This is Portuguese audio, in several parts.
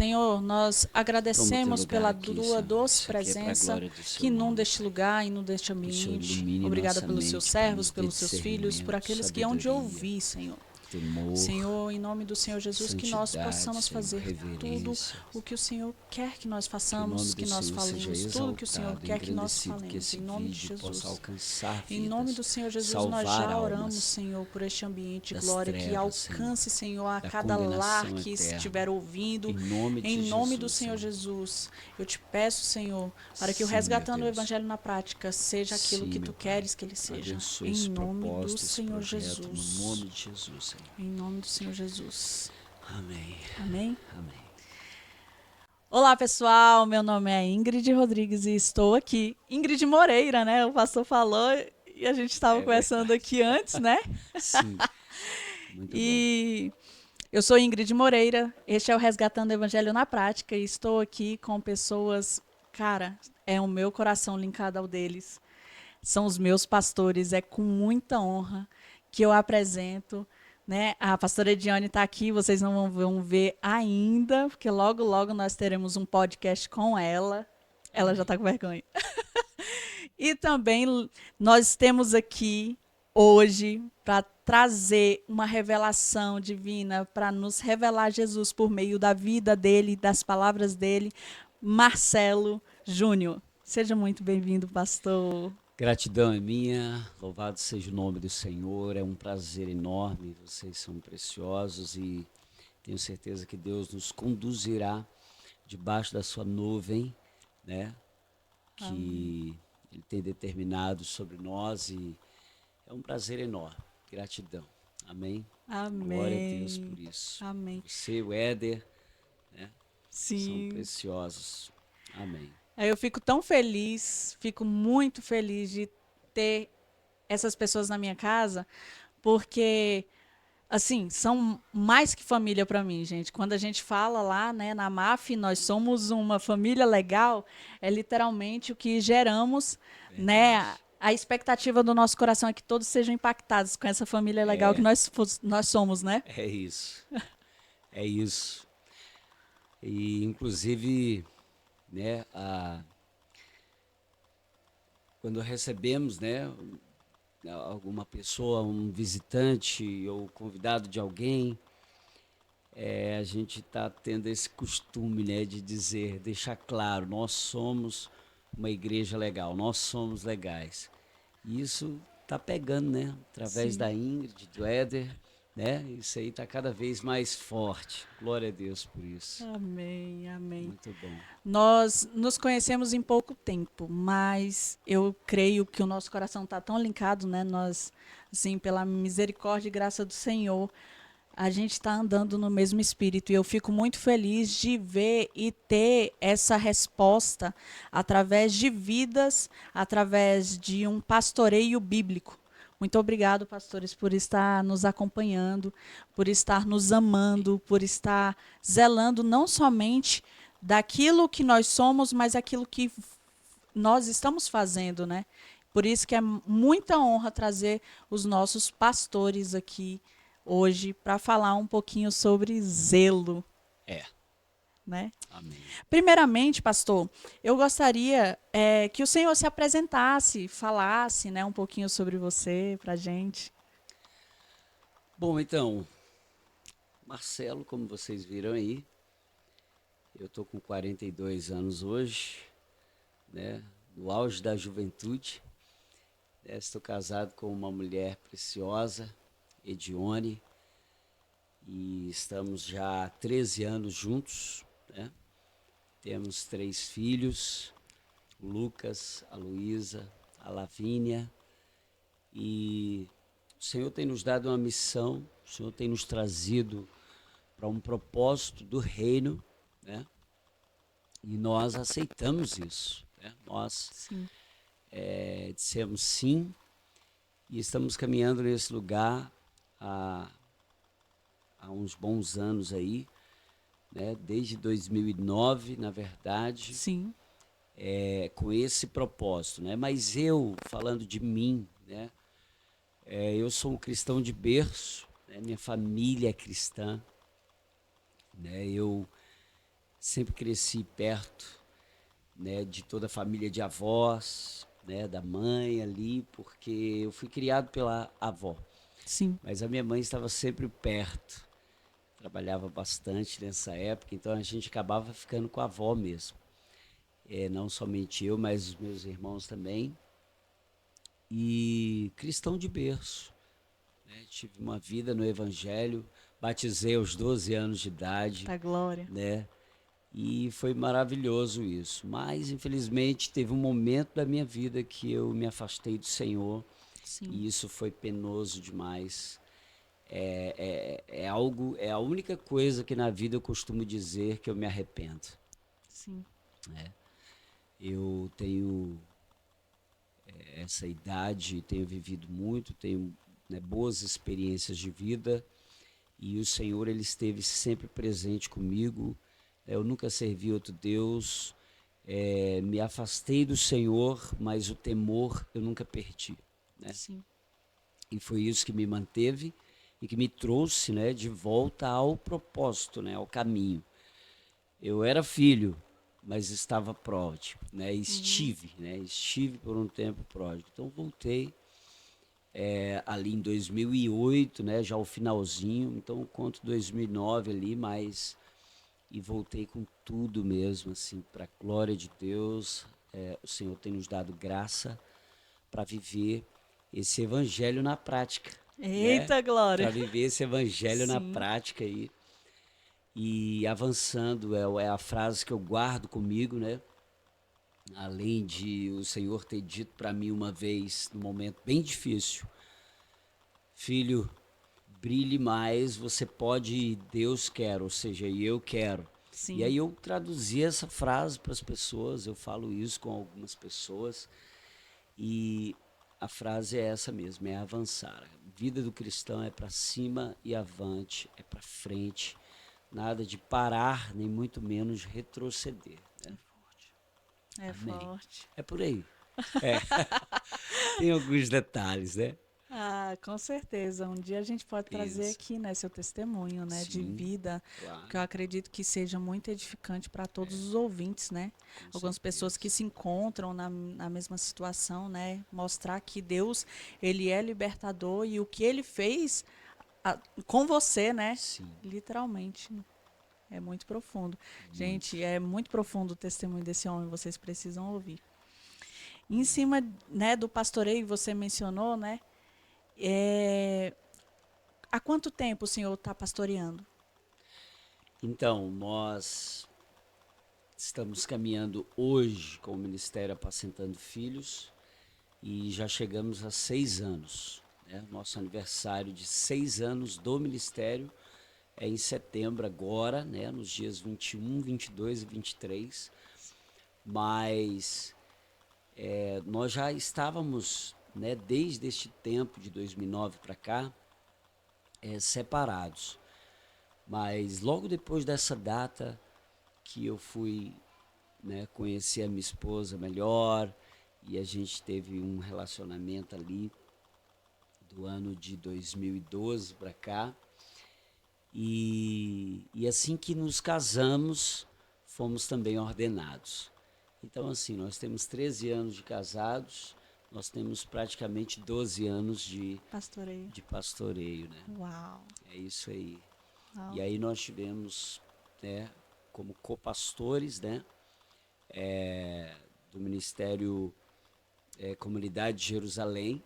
Senhor, nós Toma o teu agradecemos lugar pela aqui, tua Senhor. doce Isso aqui é para a presença glória do que seu inunda nome, este Pai. lugar, inunda este Que o Senhor ambiente. ilumine Obrigada nossa pelos seus mente, Pai, nos servos, dê pelos seus filhos, por discernimento, aqueles que hão de sabedoria, ouvir, Senhor. temor, Senhor, em nome do Senhor Jesus, que nós santidade, possamos Senhor, fazer tudo reverência. o que o Senhor quer que nós Que o nome façamos, do que nós Senhor seja falemos, tudo que o Senhor exaltado, quer que nós engrandecido, que falemos, esse em nome de vídeo possa Jesus. alcançar Em nome vidas, do Senhor Jesus, nós salvar já oramos, almas Senhor, por este ambiente de das glória, que trevas, Senhor, alcance, Senhor, a da cada lar condenação que eterna. estiver ouvindo. Em nome Em de nome do Jesus, Senhor Senhor. Jesus, eu te peço, Senhor, para que o Sim, meu Resgatando o Deus. Evangelho na Prática seja aquilo Sim, que meu tu Pai. queres que ele seja. Abençoe Em esse nome do propósito, esse Senhor projeto, no Jesus. nome de Jesus, Senhor. Em nome do Senhor Jesus. Amém. Amém? Amém. Olá, pessoal. Meu nome é Ingrid Rodrigues e estou aqui. Ingrid Moreira, né? O pastor falou e a gente estava É conversando verdade. aqui antes, né? Sim, muito bom. E eu sou Ingrid Moreira. Este é o Resgatando o Evangelho na Prática e estou aqui com pessoas, cara, é o meu coração linkado ao deles. São os meus pastores, é com muita honra que eu apresento, né? A pastora Ediane está aqui, vocês não vão ver ainda, porque logo, logo nós teremos um podcast com ela. Ela já Amém. está com vergonha. E também nós temos aqui hoje para trazer uma revelação divina, para nos revelar Jesus por meio da vida dele, das palavras dele, Marcelo Júnior. Seja muito bem-vindo, pastor. Gratidão é minha, louvado seja o nome do Senhor, é um prazer enorme, vocês são preciosos e tenho certeza que Deus nos conduzirá debaixo da sua nuvem, né, que Ele tem determinado sobre nós e é um prazer enorme, gratidão, amém? Glória a Deus Amém. por isso. Amém. Você, o Éder, né, são Sim. preciosos, amém. Eu fico tão feliz, fico muito feliz de ter essas pessoas na minha casa, porque assim, são mais que família para mim, gente. Quando a gente fala lá, né, na MAF, nós somos uma família legal, é literalmente o que geramos, né? Verdade. A expectativa do nosso coração é que todos sejam impactados com essa família legal que É, nós somos, né? é isso, é isso. E inclusive, né, quando recebemos, né, alguma pessoa, um visitante ou convidado de alguém, a gente está tendo esse costume, né, de dizer, deixar claro, nós somos uma igreja legal, nós somos legais. E isso está pegando, né, através Sim. da Ingrid, do Éder, né, isso aí está cada vez mais forte. Glória a Deus por isso. Amém, amém. Muito bom. Nós nos conhecemos em pouco tempo, mas eu creio que o nosso coração está tão linkado, né? Nós, assim, pela misericórdia e graça do Senhor, a gente está andando no mesmo espírito. E eu fico muito feliz de ver e ter essa resposta através de vidas, através de um pastoreio bíblico. Muito obrigado, pastores, por estar nos acompanhando, por estar nos amando, por estar zelando não somente daquilo que nós somos, mas aquilo que nós estamos fazendo, né? Por isso que é muita honra trazer os nossos pastores aqui hoje para falar um pouquinho sobre zelo, É, né? amém. Primeiramente, pastor, eu gostaria que o senhor se apresentasse, falasse, né, um pouquinho sobre você para a gente. Bom, então, Marcelo, como vocês viram aí, eu tô com 42 anos hoje, né? No auge da juventude. Né? Estou casado com uma mulher preciosa, Edione, e estamos já há 13 anos juntos, né? Temos 3 filhos, o Lucas, a Luísa, a Lavínia, e o Senhor tem nos dado uma missão, o Senhor tem nos trazido para um propósito do reino, né? E nós aceitamos isso, né? Nós Sim. dissemos sim e estamos caminhando nesse lugar há uns bons anos aí, né? Desde 2009, na verdade, Sim. com esse propósito, né? Mas eu, falando de mim, né? Eu sou um cristão de berço, né? Minha família é cristã, né? Eu sempre cresci perto, né, de toda a família de avós, né, da mãe ali, porque eu fui criado pela avó. Sim. Mas a minha mãe estava sempre perto, trabalhava bastante nessa época, então a gente acabava ficando com a avó mesmo. Não somente eu, mas os meus irmãos também. E cristão de berço, né? Tive uma vida no Evangelho, batizei aos 12 anos de idade, Pra glória. né? E foi maravilhoso isso. Mas, infelizmente, teve um momento da minha vida que eu me afastei do Senhor Sim. e isso foi penoso demais. É algo, é a única coisa que na vida eu costumo dizer que eu me arrependo. Sim. Eu tenho essa idade, tenho vivido muito, tenho, né, boas experiências de vida e o Senhor ele esteve sempre presente comigo. Eu nunca servi outro Deus, me afastei do Senhor, mas o temor eu nunca perdi, né? Sim. E foi isso que me manteve e que me trouxe, né, de volta ao propósito, né, ao caminho. Eu era filho, mas estava pródigo, né? Uhum. Estive por um tempo pródigo. Então voltei ali em 2008, né? Já o finalzinho. Então eu conto 2009 ali, mas e voltei com tudo mesmo, assim, para a glória de Deus. O Senhor tem nos dado graça para viver esse evangelho na prática, né? Eita, glória. Para viver esse evangelho na Sim. prática aí e avançando é a frase que eu guardo comigo, né? Além de o Senhor ter dito para mim uma vez, num momento bem difícil, filho, brilhe mais, você pode, Deus quer, ou seja, eu quero. E Sim. aí eu traduzi essa frase para as pessoas, eu falo isso com algumas pessoas, e a frase é essa mesmo, é avançar. A vida do cristão é para cima e avante, é para frente, nada de parar, nem muito menos retroceder. Né? É Amém. forte. É por aí. Tem alguns detalhes, né? Ah, com certeza. Um dia a gente pode trazer Isso. aqui, né, seu testemunho, né, de Sim, vida, porque eu claro, acredito que seja muito edificante para todos os ouvintes, né? com Algumas pessoas que certeza. se encontram na mesma situação, né? Mostrar que Deus, ele é libertador e o que ele fez com você, né? Sim, Literalmente. É muito profundo. muito. Gente, é muito profundo o testemunho desse homem, vocês precisam ouvir. E em cima, né, do pastoreio que você mencionou, né? É, há quanto tempo o senhor está pastoreando? Então, nós estamos caminhando hoje com o Ministério Apacentando Filhos e já chegamos a 6 anos. Né? Nosso aniversário de 6 anos do Ministério é em setembro agora, né? Nos dias 21, 22 e 23. Mas nós já estávamos, né, desde este tempo de 2009 para cá, separados. Mas logo depois dessa data que eu fui, né, conhecer a minha esposa melhor e a gente teve um relacionamento ali do ano de 2012 para cá. E assim que nos casamos, fomos também ordenados. Então, assim, nós temos 13 anos de casados, nós temos praticamente 12 anos Pastoreio. de pastoreio, né? Uau. É isso aí. E Uau. aí nós tivemos, né, como copastores, né, do Ministério Comunidade de Jerusalém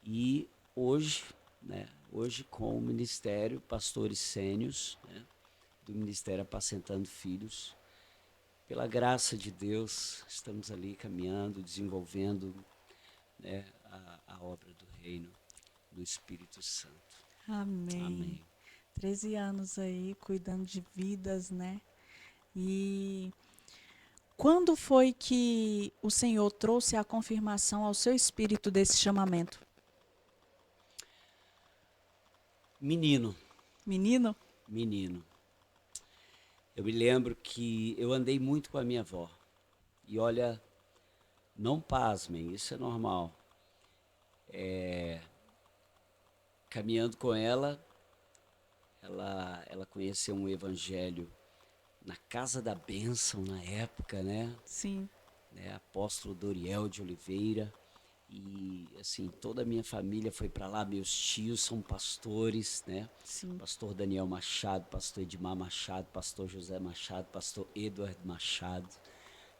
e hoje, né, hoje com o Ministério Pastores Sênios, né, do Ministério Apacentando Filhos. Pela graça de Deus, estamos ali caminhando, desenvolvendo, né, a obra do reino do Espírito Santo. Amém. Amém. 13 anos aí, cuidando de vidas, né? E quando foi que o Senhor trouxe a confirmação ao seu espírito desse chamamento? Menino, Menino? menino. Eu me lembro que eu andei muito com a minha avó. E olha, não pasmem, isso é normal. Caminhando com ela, ela conheceu um evangelho na Casa da Bênção na época, né? Sim, Apóstolo Doriel de Oliveira. E assim, toda a minha família foi para lá, meus tios são pastores, né? sim. Pastor Daniel Machado, pastor Edmar Machado, pastor José Machado, pastor Eduardo Machado,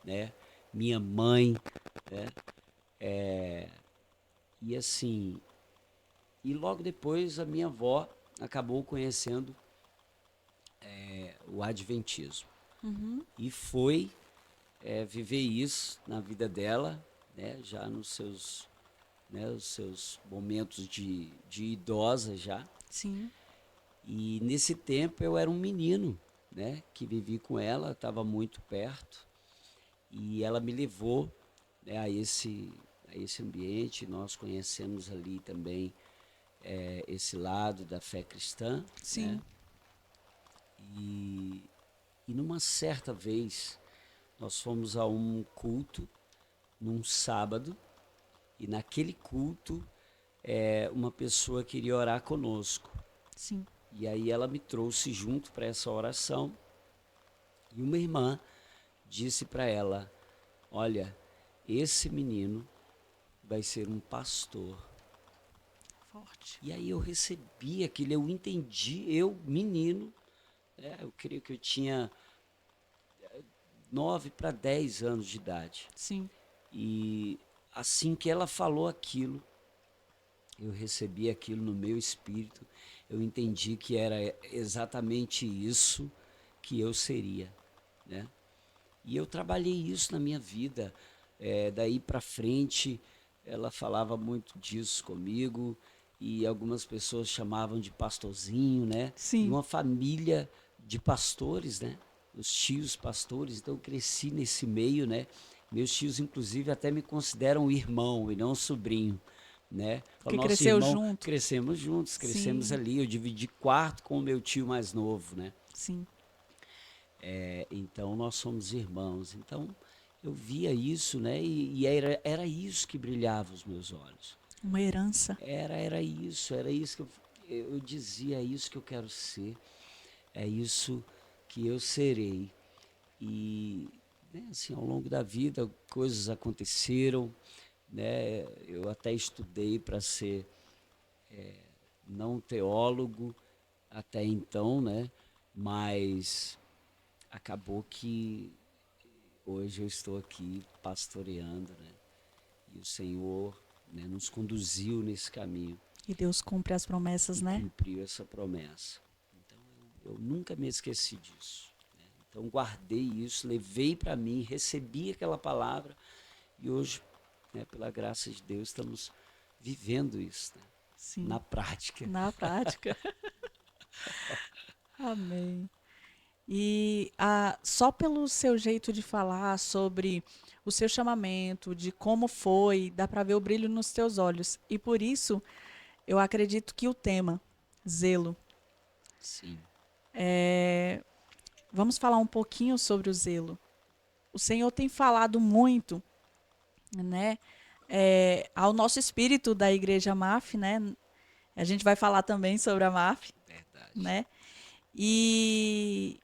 né? Minha mãe, né? E assim, e logo depois a minha avó acabou conhecendo o Adventismo. E foi viver isso na vida dela, né? Já nos seus, né, os seus momentos de idosa já. Sim, E nesse tempo eu era um menino, né? Que vivi com ela, estava muito perto. E ela me levou, né, a esse ambiente. Nós conhecemos ali também esse lado da fé cristã, né? sim, E, e numa certa vez nós fomos a um culto num sábado e naquele culto uma pessoa queria orar conosco. sim. E aí ela me trouxe junto para essa oração e uma irmã disse para ela: olha, esse menino vai ser um pastor. Forte. E aí eu recebi aquilo, eu entendi, eu, menino, eu creio que eu tinha 9 para 10 anos de idade. Sim, E assim que ela falou aquilo, eu recebi aquilo no meu espírito, eu entendi que era exatamente isso que eu seria, né? E eu trabalhei isso na minha vida. Daí para frente, ela falava muito disso comigo e algumas pessoas chamavam de pastorzinho, né? E sim. uma família de pastores, né? Os tios pastores. Então eu cresci nesse meio, né? Meus tios, inclusive, até me consideram irmão e não sobrinho, né? O Porque nosso cresceu irmão, junto. crescemos juntos, crescemos Sim, ali. Eu dividi quarto com o meu tio mais novo, né? sim. Então nós somos irmãos. Então eu via isso, né? E era isso que brilhava os meus olhos. Uma herança. Era isso que eu dizia, é isso que eu quero ser, é isso que eu serei. E né, assim, ao longo da vida coisas aconteceram, né? Eu até estudei para ser não teólogo até então, né? Mas acabou que hoje eu estou aqui pastoreando, né? E o Senhor, né, nos conduziu nesse caminho E Deus cumpre as promessas, e né? cumpriu essa promessa. Então eu nunca me esqueci disso, né? Então guardei isso, levei para mim, recebi aquela palavra e hoje, né, pela graça de Deus, estamos vivendo isso, né, Sim. na prática. Na prática. Amém. E só pelo seu jeito de falar sobre o seu chamamento, de como foi, dá para ver o brilho nos teus olhos. E por isso, eu acredito que o tema, zelo, Sim, vamos falar um pouquinho sobre o zelo. O Senhor tem falado muito, né, ao nosso espírito da Igreja MAF, né? A gente vai falar também sobre a MAF, verdade. né? E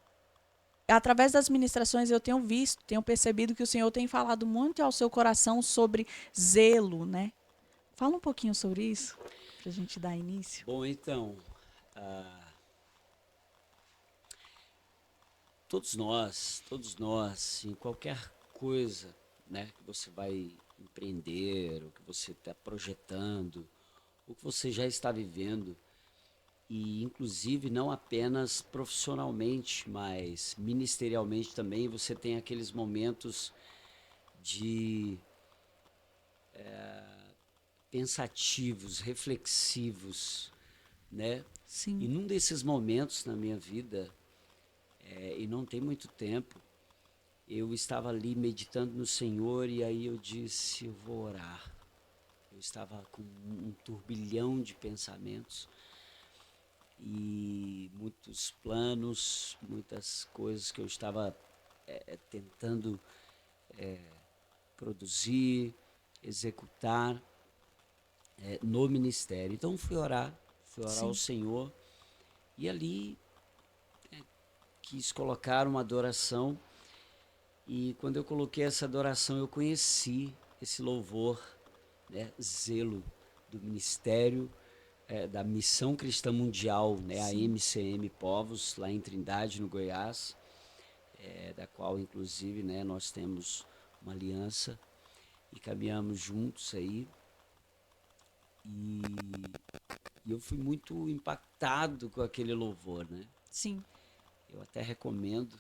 através das ministrações eu tenho visto, tenho percebido que o Senhor tem falado muito ao seu coração sobre zelo, né? Fala um pouquinho sobre isso, para a gente dar início. Bom, então, ah, todos nós, em qualquer coisa, né, que você vai empreender, ou que você está projetando, ou que você já está vivendo, e inclusive não apenas profissionalmente, mas ministerialmente também, você tem aqueles momentos de pensativos, reflexivos, né? E Sim, num desses momentos na minha vida, e não tem muito tempo, eu estava ali meditando no Senhor e aí eu disse, eu vou orar. Eu estava com um turbilhão de pensamentos e muitos planos, muitas coisas que eu estava tentando produzir, executar no ministério. Então fui orar ao sim, Senhor e ali quis colocar uma adoração. E quando eu coloquei essa adoração, eu conheci esse louvor, né, zelo do ministério, da Missão Cristã Mundial, né, a MCM Povos, lá em Trindade, no Goiás, da qual, inclusive, né, nós temos uma aliança e caminhamos juntos aí. E, e eu fui muito impactado com aquele louvor, né? Sim. Eu até recomendo,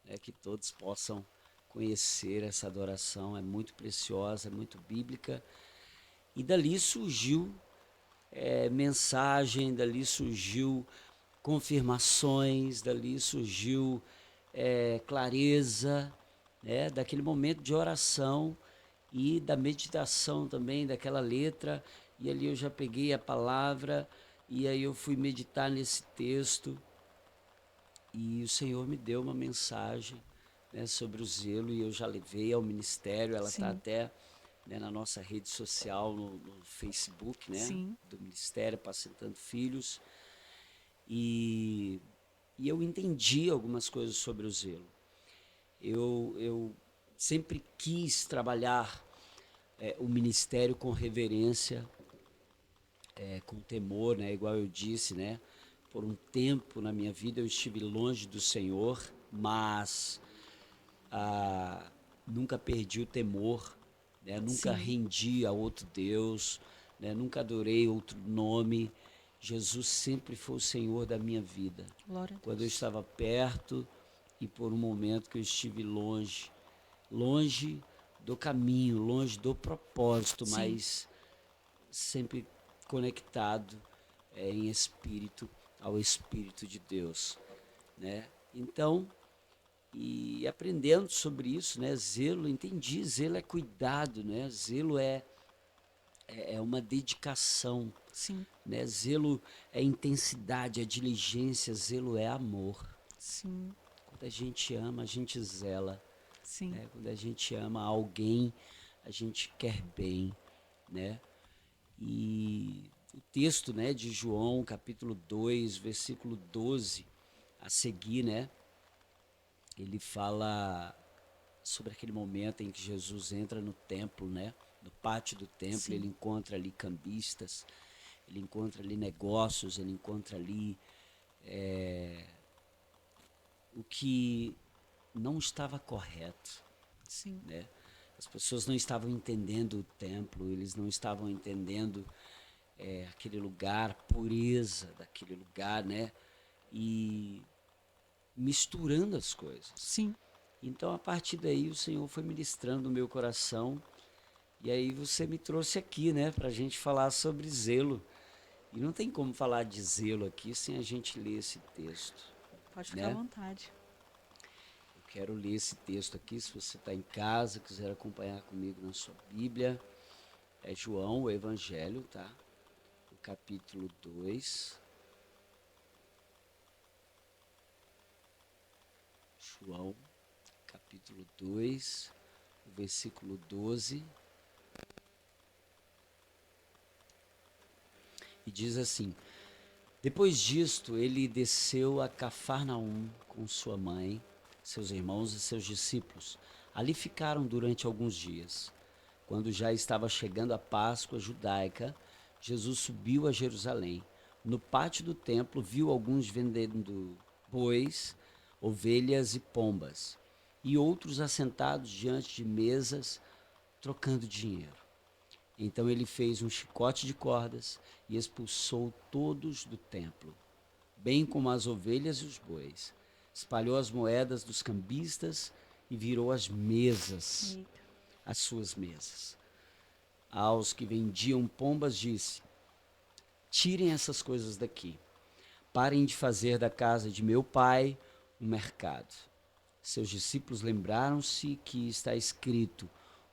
né, que todos possam conhecer essa adoração, é muito preciosa, é muito bíblica. E dali surgiu mensagem, dali surgiu confirmações, dali surgiu clareza, né, daquele momento de oração e da meditação também daquela letra. E ali eu já peguei a palavra e aí eu fui meditar nesse texto e o Senhor me deu uma mensagem, né, sobre o zelo e eu já levei ao ministério. Ela está Sim. até, né, na nossa rede social, no Facebook, né, Sim. do Ministério Apacentando Filhos. E eu entendi algumas coisas sobre o zelo. Eu sempre quis trabalhar o ministério com reverência, com temor, né? Igual eu disse, né? Por um tempo na minha vida eu estive longe do Senhor, mas nunca perdi o temor, né? Nunca Sim. rendi a outro Deus, né? Nunca adorei outro nome. Jesus sempre foi o Senhor da minha vida. Glória a Quando eu Deus. estava perto e por um momento que eu estive longe, longe do caminho, longe do propósito, Sim. mas sempre conectado em espírito ao Espírito de Deus, né? Então, e aprendendo sobre isso, né? Zelo, entendi, zelo é cuidado, né? Zelo é uma dedicação, Sim. né? Zelo é intensidade, é diligência, zelo é amor. Sim. Quando a gente ama, a gente zela, Sim. né? Quando a gente ama alguém, a gente quer bem, né? E o texto, né, de João, capítulo 2, versículo 12, a seguir, né, ele fala sobre aquele momento em que Jesus entra no templo, né, no pátio do templo. Sim. Ele encontra ali cambistas, ele encontra ali negócios, ele encontra ali o que não estava correto, Sim. né? As pessoas não estavam entendendo o templo, eles não estavam entendendo aquele lugar, a pureza daquele lugar, né? E misturando as coisas. Sim. Então, a partir daí, o Senhor foi ministrando no meu coração. E aí você me trouxe aqui, né, para a gente falar sobre zelo. E não tem como falar de zelo aqui sem a gente ler esse texto, Pode ficar à né? vontade. Eu quero ler esse texto aqui, se você está em casa, quiser acompanhar comigo na sua Bíblia. É João, o Evangelho, tá? O capítulo 2. João, capítulo 2, versículo 12. E diz assim: Depois disto, ele desceu a Cafarnaum com sua mãe, seus irmãos e seus discípulos. Ali ficaram durante alguns dias. Quando já estava chegando a Páscoa judaica, Jesus subiu a Jerusalém. No pátio do templo, viu alguns vendendo bois, ovelhas e pombas, e outros assentados diante de mesas, trocando dinheiro. Então ele fez um chicote de cordas e expulsou todos do templo, bem como as ovelhas e os bois. Espalhou as moedas dos cambistas e virou as mesas, Eita. as suas mesas. Aos que vendiam pombas disse: Tirem essas coisas daqui. Parem de fazer da casa de meu pai um mercado. Seus discípulos lembraram-se que está escrito: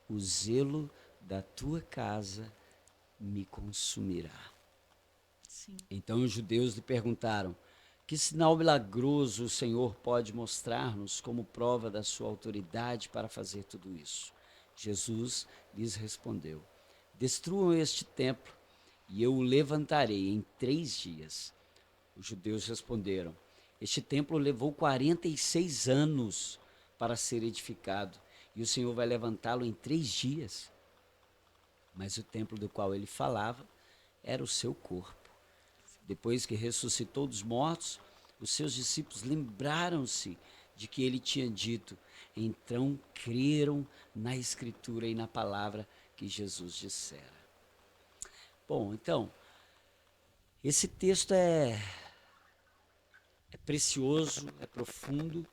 O zelo da tua casa me consumirá. Sim. Então os judeus lhe perguntaram: Que sinal milagroso o Senhor pode mostrar-nos como prova da sua autoridade para fazer tudo isso? Jesus lhes respondeu: Destruam este templo e eu o levantarei em 3 dias. Os judeus responderam: Este templo levou 46 anos para ser edificado, e o Senhor vai levantá-lo em 3 dias. Mas o templo do qual ele falava era o seu corpo. Depois que ressuscitou dos mortos, os seus discípulos lembraram-se de que ele tinha dito. Então creram na Escritura e na palavra que Jesus dissera. Bom, então, esse texto é precioso, é profundo,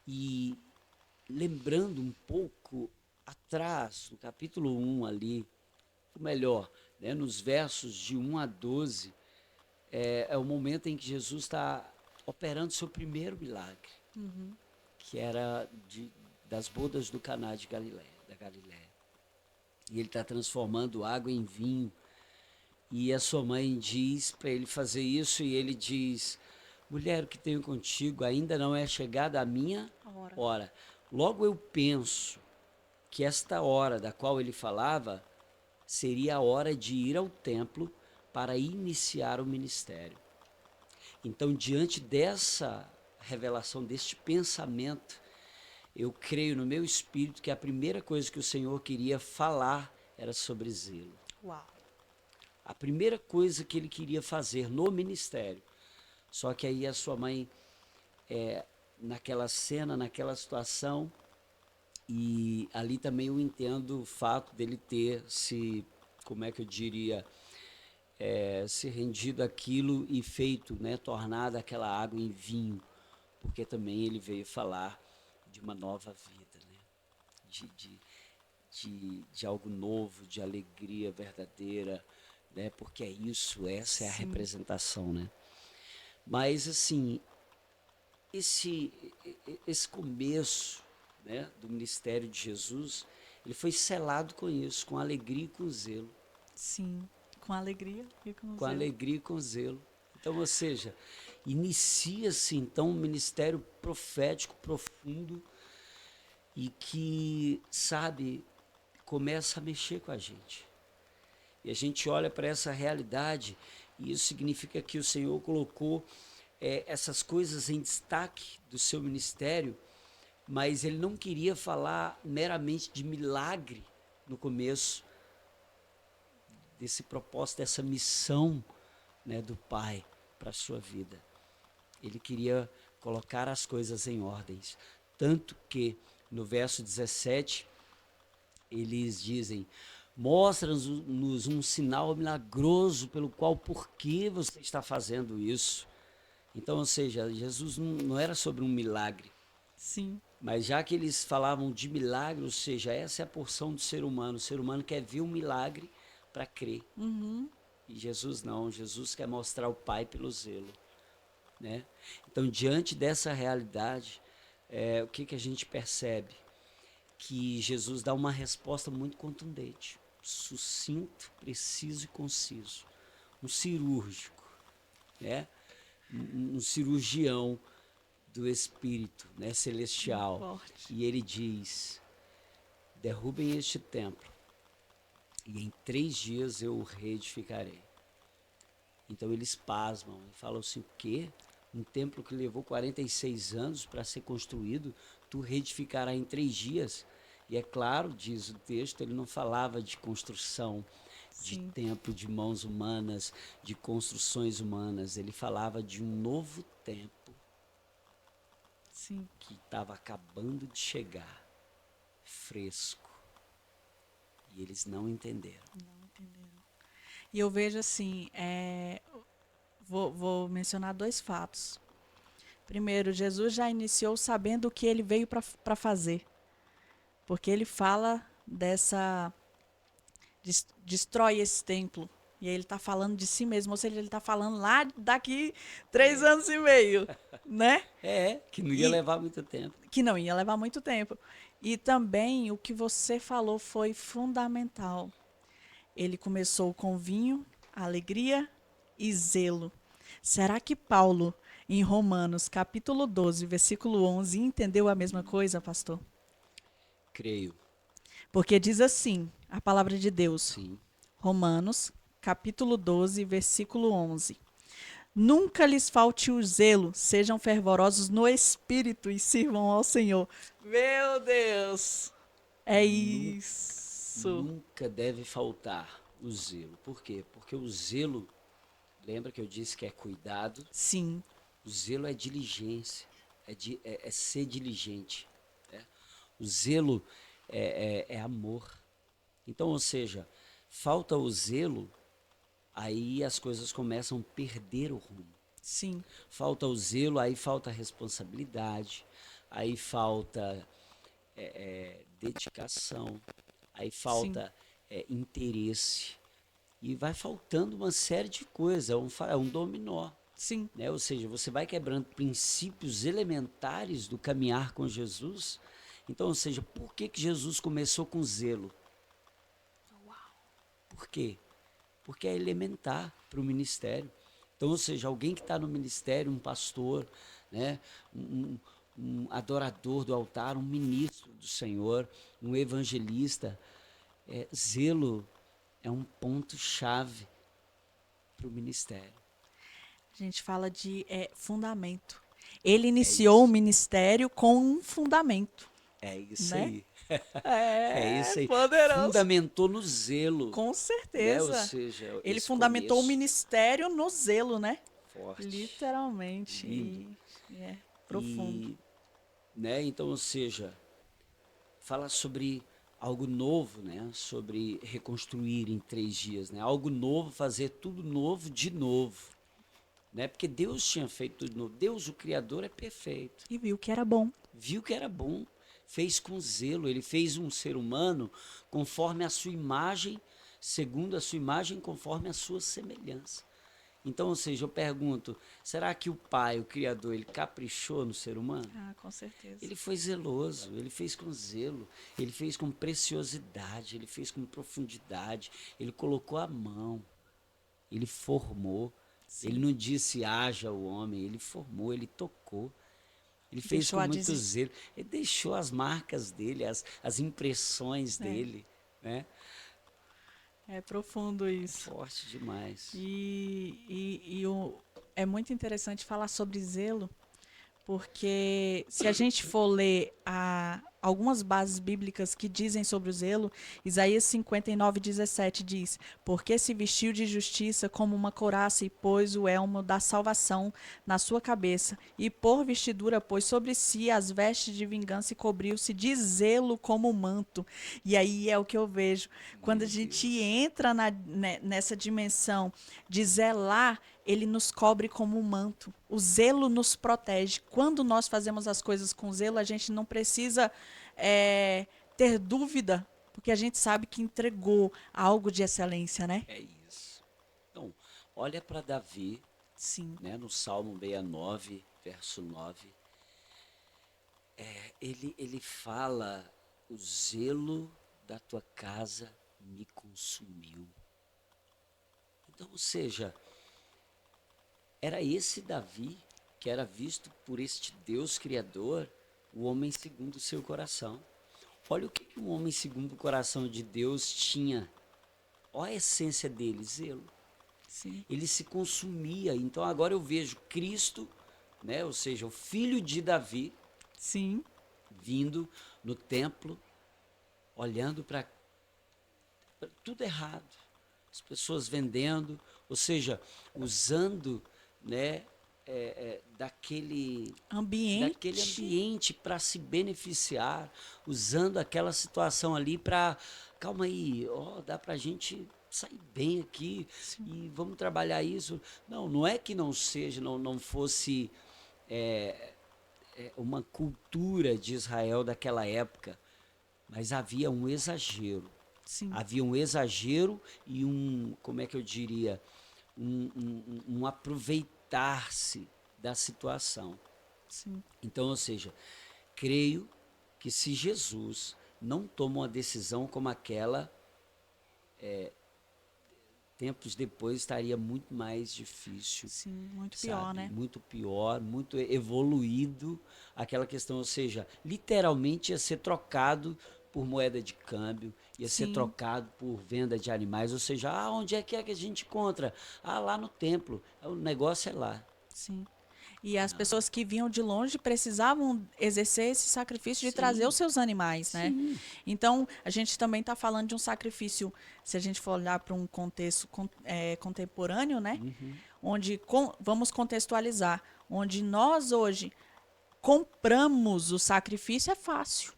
e lembrando um pouco atrás, no capítulo 1 ali, ou melhor, né, nos versos de 1 a 12, é o momento em que Jesus está operando seu primeiro milagre, que era das bodas do Caná de Galiléia, da Galiléia. E ele está transformando água em vinho. E a sua mãe diz para ele fazer isso, e ele diz: mulher, o que tenho contigo ainda não é chegada a minha hora. Logo eu penso que esta hora da qual ele falava seria a hora de ir ao templo para iniciar o ministério. Então, diante dessa revelação, deste pensamento, eu creio no meu espírito que a primeira coisa que o Senhor queria falar era sobre zelo. Uau. A primeira coisa que ele queria fazer no ministério. Só que aí a sua mãe, naquela cena, naquela situação, e ali também eu entendo o fato dele ter se, como é que eu diria, se rendido àquilo e feito, né, tornado aquela água em vinho, porque também ele veio falar de uma nova vida, né, de algo novo, de alegria verdadeira, né, porque é isso, essa é a representação, né. Mas assim, esse começo, né, do ministério de Jesus, ele foi selado com isso, com alegria e com zelo. Sim, com alegria e com zelo. Com alegria e com zelo. Então, ou seja, inicia-se então um ministério profético profundo e que, sabe, começa a mexer com a gente. E a gente olha para essa realidade, e isso significa que o Senhor colocou essas coisas em destaque do seu ministério, mas ele não queria falar meramente de milagre no começo desse propósito, dessa missão, né, do Pai para a sua vida. Ele queria colocar as coisas em ordens, tanto que no verso 17 eles dizem: mostra-nos um sinal milagroso pelo qual, por que você está fazendo isso? Então, ou seja, Jesus não era sobre um milagre. Sim. Mas já que eles falavam de milagre, ou seja, essa é a porção do ser humano. O ser humano quer ver um milagre para crer. E Jesus não, Jesus quer mostrar o Pai pelo zelo, né? Então, diante dessa realidade, o que a gente percebe? Que Jesus dá uma resposta muito contundente, sucinto, preciso e conciso. Um cirúrgico, né? Um cirurgião do Espírito, né, celestial. Forte. E ele diz: derrubem este templo e em 3 dias eu o reedificarei. Então eles pasmam e falam assim: o quê? Um templo que levou 46 anos para ser construído, tu reedificarás em 3 dias? E é claro, diz o texto, ele não falava de construção, de Sim. templo, de mãos humanas, de construções humanas. Ele falava de um novo tempo Sim. que estava acabando de chegar, fresco. E eles não entenderam. Não entenderam. E eu vejo assim, vou mencionar 2 fatos. Primeiro, Jesus já iniciou sabendo o que ele veio para fazer. Porque ele fala destrói esse templo. E aí ele está falando de si mesmo, ou seja, ele está falando lá daqui 3 anos e meio, né? Que não ia levar muito tempo. Que não ia levar muito tempo. E também o que você falou foi fundamental. Ele começou com vinho, alegria e zelo. Será que Paulo, em Romanos, capítulo 12, versículo 11, entendeu a mesma coisa, pastor? Creio, Porque diz assim, a palavra de Deus. sim. Romanos, capítulo 12, versículo 11. Nunca lhes falte o zelo, sejam fervorosos no espírito e sirvam ao Senhor. Meu Deus! É Nu- isso. Nunca deve faltar o zelo. Por quê? Porque o zelo, lembra que eu disse que é cuidado? Sim, O zelo é diligência, é ser diligente. Né? O zelo é amor. Então, ou seja, falta o zelo, aí as coisas começam a perder o rumo. sim, Falta o zelo, aí falta a responsabilidade, aí falta dedicação, aí sim, falta interesse. E vai faltando uma série de coisas, é um dominó. sim. Né? Ou seja, você vai quebrando princípios elementares do caminhar com Jesus. Então, ou seja, por que Jesus começou com zelo? Por quê? Porque é elementar para o ministério. Então, ou seja, alguém que está no ministério, um pastor, né, um, um adorador do altar, um ministro do Senhor, um evangelista, zelo é um ponto-chave para o ministério. A gente fala de fundamento. Ele É iniciou o isso. ministério com um fundamento, É isso né? aí. É É isso aí. poderoso. Fundamentou no zelo, Com né? Ou certeza. seja, Ele esse fundamentou o começo ministério no zelo, né? forte, Literalmente. lindo. E é profundo. E, né? Então, ou seja, fala sobre algo novo, né? Sobre reconstruir em 3 dias, né? Algo novo, fazer tudo novo de novo, né? Porque Deus tinha feito tudo novo. Deus, o Criador, é perfeito. E viu que era bom. Viu que era bom, fez com zelo. Ele fez um ser humano conforme a sua imagem, segundo a sua imagem, conforme a sua semelhança. Então, ou seja, eu pergunto, será que o Pai, o Criador, ele caprichou no ser humano? Ah, com certeza. Ele foi zeloso, ele fez com zelo, ele fez com preciosidade, ele fez com profundidade, ele colocou a mão, ele formou. Ele Sim. não disse haja o homem, ele formou, ele tocou. Ele fez Deixou com a muito dizer. zelo. Ele deixou as marcas dele, as impressões É, dele, né? é profundo isso. Forte demais. É muito interessante falar sobre zelo, porque se a gente for ler algumas bases bíblicas que dizem sobre o zelo, Isaías 59:17 diz: Porque se vestiu de justiça como uma couraça e pôs o elmo da salvação na sua cabeça, e por vestidura pôs sobre si as vestes de vingança e cobriu-se de zelo como manto. E aí é o que eu vejo. Quando a Meu gente Deus. entra nessa dimensão de zelar, ele nos cobre como um manto. O zelo nos protege. Quando nós fazemos as coisas com zelo, a gente não precisa ter dúvida, porque a gente sabe que entregou algo de excelência, né? É isso. Então, olha para Davi, Sim, né, no Salmo 69, verso 9. Ele fala: o zelo da tua casa me consumiu. Então, ou seja, era esse Davi que era visto por este Deus Criador, o homem segundo o seu coração. Olha o que um homem segundo o coração de Deus tinha. Olha a essência dele, zelo. sim, Ele se consumia. Então agora eu vejo Cristo, né, ou seja, o filho de Davi, sim, vindo no templo, olhando para tudo errado. As pessoas vendendo, ou seja, usando, né, daquele ambiente. ambiente para se beneficiar, usando aquela situação ali para, calma aí, ó, dá para a gente sair bem aqui Sim, e vamos trabalhar isso. Não, não é que não seja, não fosse uma cultura de Israel daquela época, mas havia um exagero. sim, Havia um exagero e como é que eu diria, um aproveitar-se da situação. sim, Então, ou seja, creio que se Jesus não toma uma decisão como aquela, tempos depois estaria muito mais difícil, sim, muito pior, sabe? né? Muito pior, muito evoluído aquela questão, ou seja, literalmente ia ser trocado por moeda de câmbio, ia ser Sim. trocado por venda de animais, ou seja, onde é que a gente encontra? Ah, lá no templo, o negócio é lá. Sim. E as pessoas que vinham de longe precisavam exercer esse sacrifício de trazer os Sim, seus animais, né? sim, Então, a gente também está falando de um sacrifício, se a gente for olhar para um contexto contemporâneo, né? Onde, vamos contextualizar, onde nós hoje compramos o sacrifício é fácil.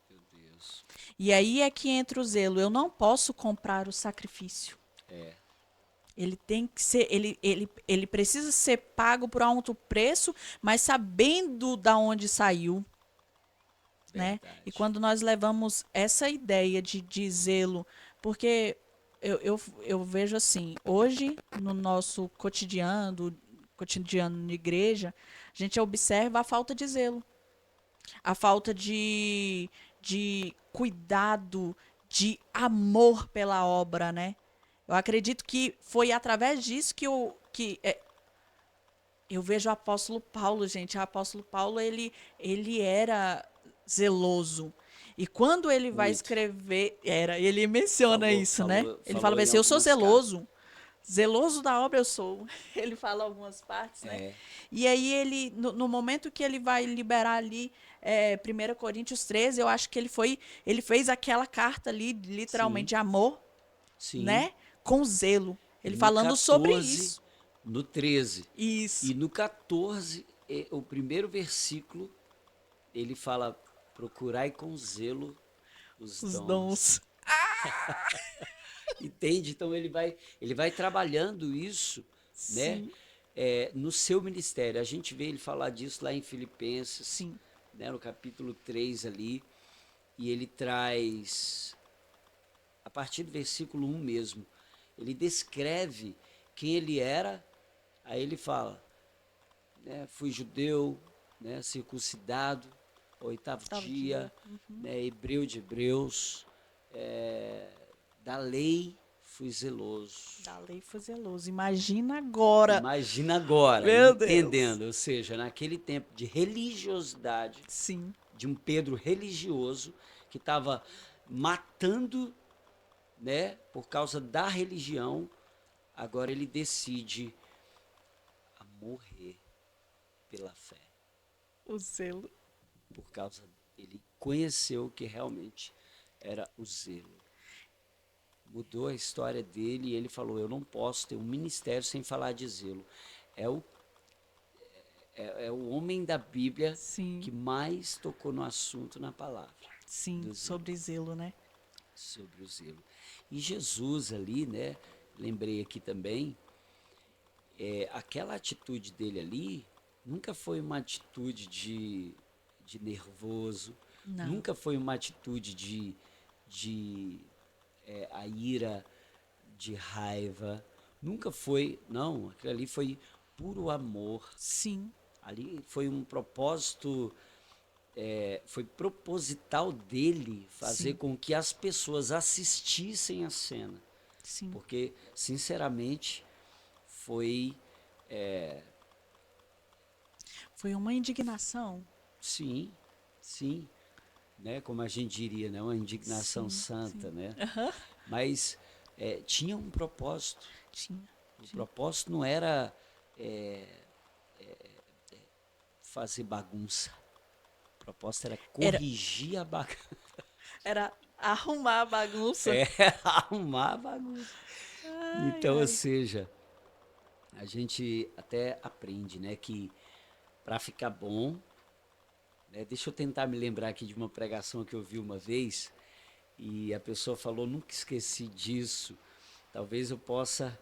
meu Deus, E aí é que entra o zelo. Eu não posso comprar o sacrifício. é Ele tem que ser, ele precisa ser pago por alto preço, mas sabendo da onde saiu, né? E verdade. quando nós levamos essa ideia de zelo, porque eu vejo assim, hoje no nosso cotidiano de igreja, a gente observa a falta de zelo, a falta de cuidado, de amor pela obra, né? Eu acredito que foi através disso eu vejo o apóstolo Paulo, gente. O apóstolo Paulo, ele era zeloso. E quando ele vai Muito. escrever, ele menciona Falou, isso, né? falou, Ele fala falou em assim, eu sou algumas cartas. zeloso. Zeloso da obra eu sou. Ele fala algumas partes, né? É, E aí ele, no momento que ele vai liberar ali 1 Coríntios 13, eu acho que ele fez aquela carta ali, literalmente, sim, de amor, sim. né? Com zelo. E Ele no falando sobre 14, isso. no 13 Isso. e no 14, o primeiro versículo, ele fala: procurai com zelo os Os dons. dons. Entende? Então ele vai trabalhando isso, né? Sim, No seu ministério. A gente vê ele falar disso lá em Filipenses, sim, né, no capítulo 3 ali, e ele traz, a partir do versículo 1 mesmo, ele descreve quem ele era, aí ele fala, né, fui judeu, né, circuncidado, ao oitavo oitavo dia, dia. né, hebreu de hebreus, é, da lei fui zeloso. Da lei foi zeloso. Imagina agora. Imagina agora, Meu Deus. entendendo, ou seja, naquele tempo de religiosidade, Sim, de um Pedro religioso que estava matando, né, por causa da religião, agora ele decide a morrer pela fé, o zelo. por causa ele conheceu que realmente era o zelo. Mudou a história dele e ele falou: eu não posso ter um ministério sem falar de zelo. É o é o homem da Bíblia que Sim, mais tocou no assunto na palavra sim, do zelo, sobre zelo, né? sobre o zelo. E Jesus ali, né? Lembrei aqui também, aquela atitude dele ali nunca foi uma atitude de nervoso, Não. nunca foi uma atitude de a ira, de raiva, nunca foi, não, aquilo ali foi puro amor. Sim, Ali foi um propósito, foi proposital dele fazer sim, com que as pessoas assistissem a cena. sim. Porque, sinceramente, foi, Foi uma indignação. sim, sim, né, como a gente diria, né, uma indignação Sim, santa, sim. né? Mas tinha um propósito. Tinha, O tinha. propósito não era fazer bagunça. O propósito era Era, corrigir a bagunça. era arrumar a bagunça. É, arrumar a bagunça. Ai, Então, ou ai. seja, a gente até aprende, né, que para ficar bom, né, deixa eu tentar me lembrar aqui de uma pregação que eu vi uma vez e a pessoa falou, nunca esqueci disso. Talvez eu possa,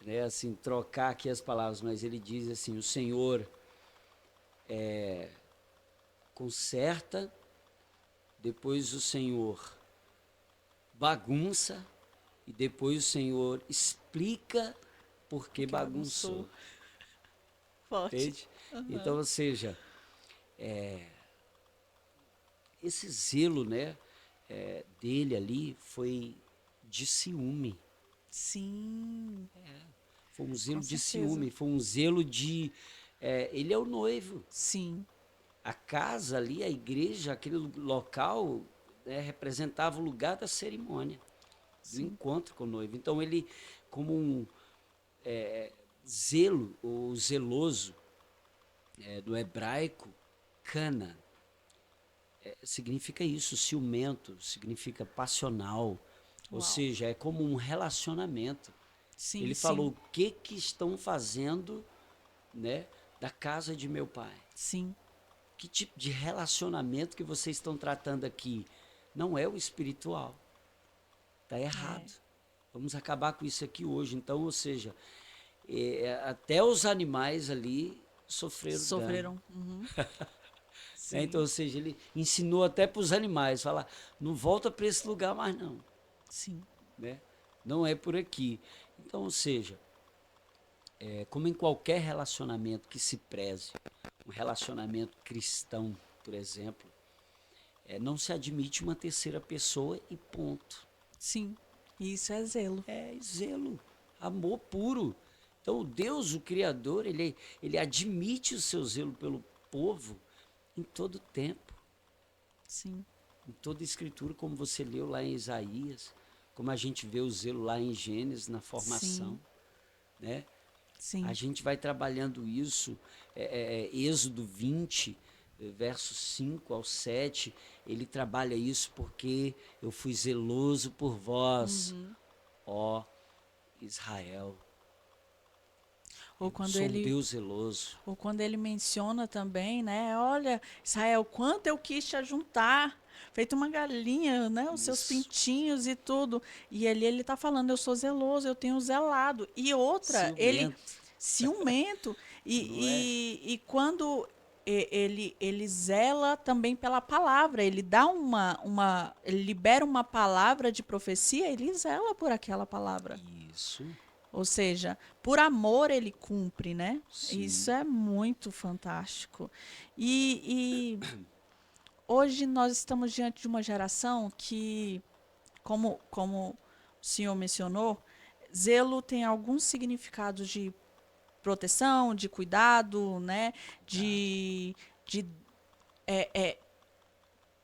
né, assim, trocar aqui as palavras, mas ele diz assim: o Senhor conserta, depois o Senhor bagunça e depois o Senhor explica por que Porque bagunçou. bagunçou. Forte. Entende? Então, ou seja, esse zelo, né, dele ali foi de ciúme. Sim, Foi um com zelo de certeza. ciúme, foi um zelo de. Ele é o noivo. Sim, A casa ali, a igreja, aquele local, representava o lugar da cerimônia, do encontro com o noivo. Então ele, como um zelo, ou zeloso, do hebraico, cana, significa isso, ciumento, significa passional, ou Uau. seja, é como um relacionamento. Sim, Ele sim. falou, o que estão fazendo, né, da casa de meu pai? Sim. Que tipo de relacionamento que vocês estão tratando aqui? Não é o espiritual. Está errado. Vamos acabar com isso aqui hoje. Então, ou seja, até os animais ali sofreram dano. Sofreram. Uhum. Sim. Então, ou seja, ele ensinou até para os animais, falar, não volta para esse lugar mais não. Sim. Né? Não é por aqui. Então, ou seja, como em qualquer relacionamento que se preze, um relacionamento cristão, por exemplo, não se admite uma terceira pessoa e ponto. Sim. Isso é zelo. É zelo, amor puro. Então, Deus, o Criador, ele admite o seu zelo pelo povo em todo tempo, Sim. em toda a escritura, como você leu lá em Isaías, como a gente vê o zelo lá em Gênesis, na formação. Né? Sim. A gente vai trabalhando isso, Êxodo 20, versos 5 ao 7, ele trabalha isso porque eu fui zeloso por vós, ó Israel. Ou Eu quando sou um ele Deus zeloso. Ou quando ele menciona também, né? Olha, Israel, quanto eu quis te ajuntar, feito uma galinha, né? Os seus Isso. pintinhos e tudo. E ali ele está falando, eu sou zeloso, eu tenho zelado. E outra, ele Ciumento, ciumento. não é? E quando ele zela também pela palavra, ele dá ele libera uma palavra de profecia, ele zela por aquela palavra. Isso, Ou seja, por amor ele cumpre, né? Isso sim. é muito fantástico. E hoje nós estamos diante de uma geração que, como o senhor mencionou, zelo tem alguns significados de proteção, de cuidado, né? De, é, é,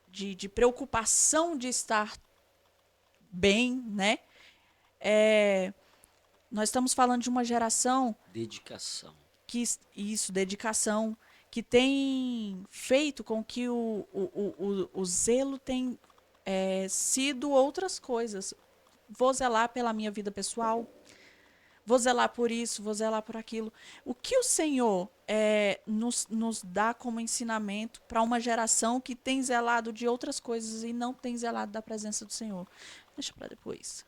de preocupação de estar bem, né? Nós estamos falando de uma geração Dedicação. dedicação, que tem feito com que o zelo tem sido outras coisas. Vou zelar pela minha vida pessoal, vou zelar por isso, vou zelar por aquilo. O que o Senhor nos dá como ensinamento para uma geração que tem zelado de outras coisas e não tem zelado da presença do Senhor? Deixa para depois.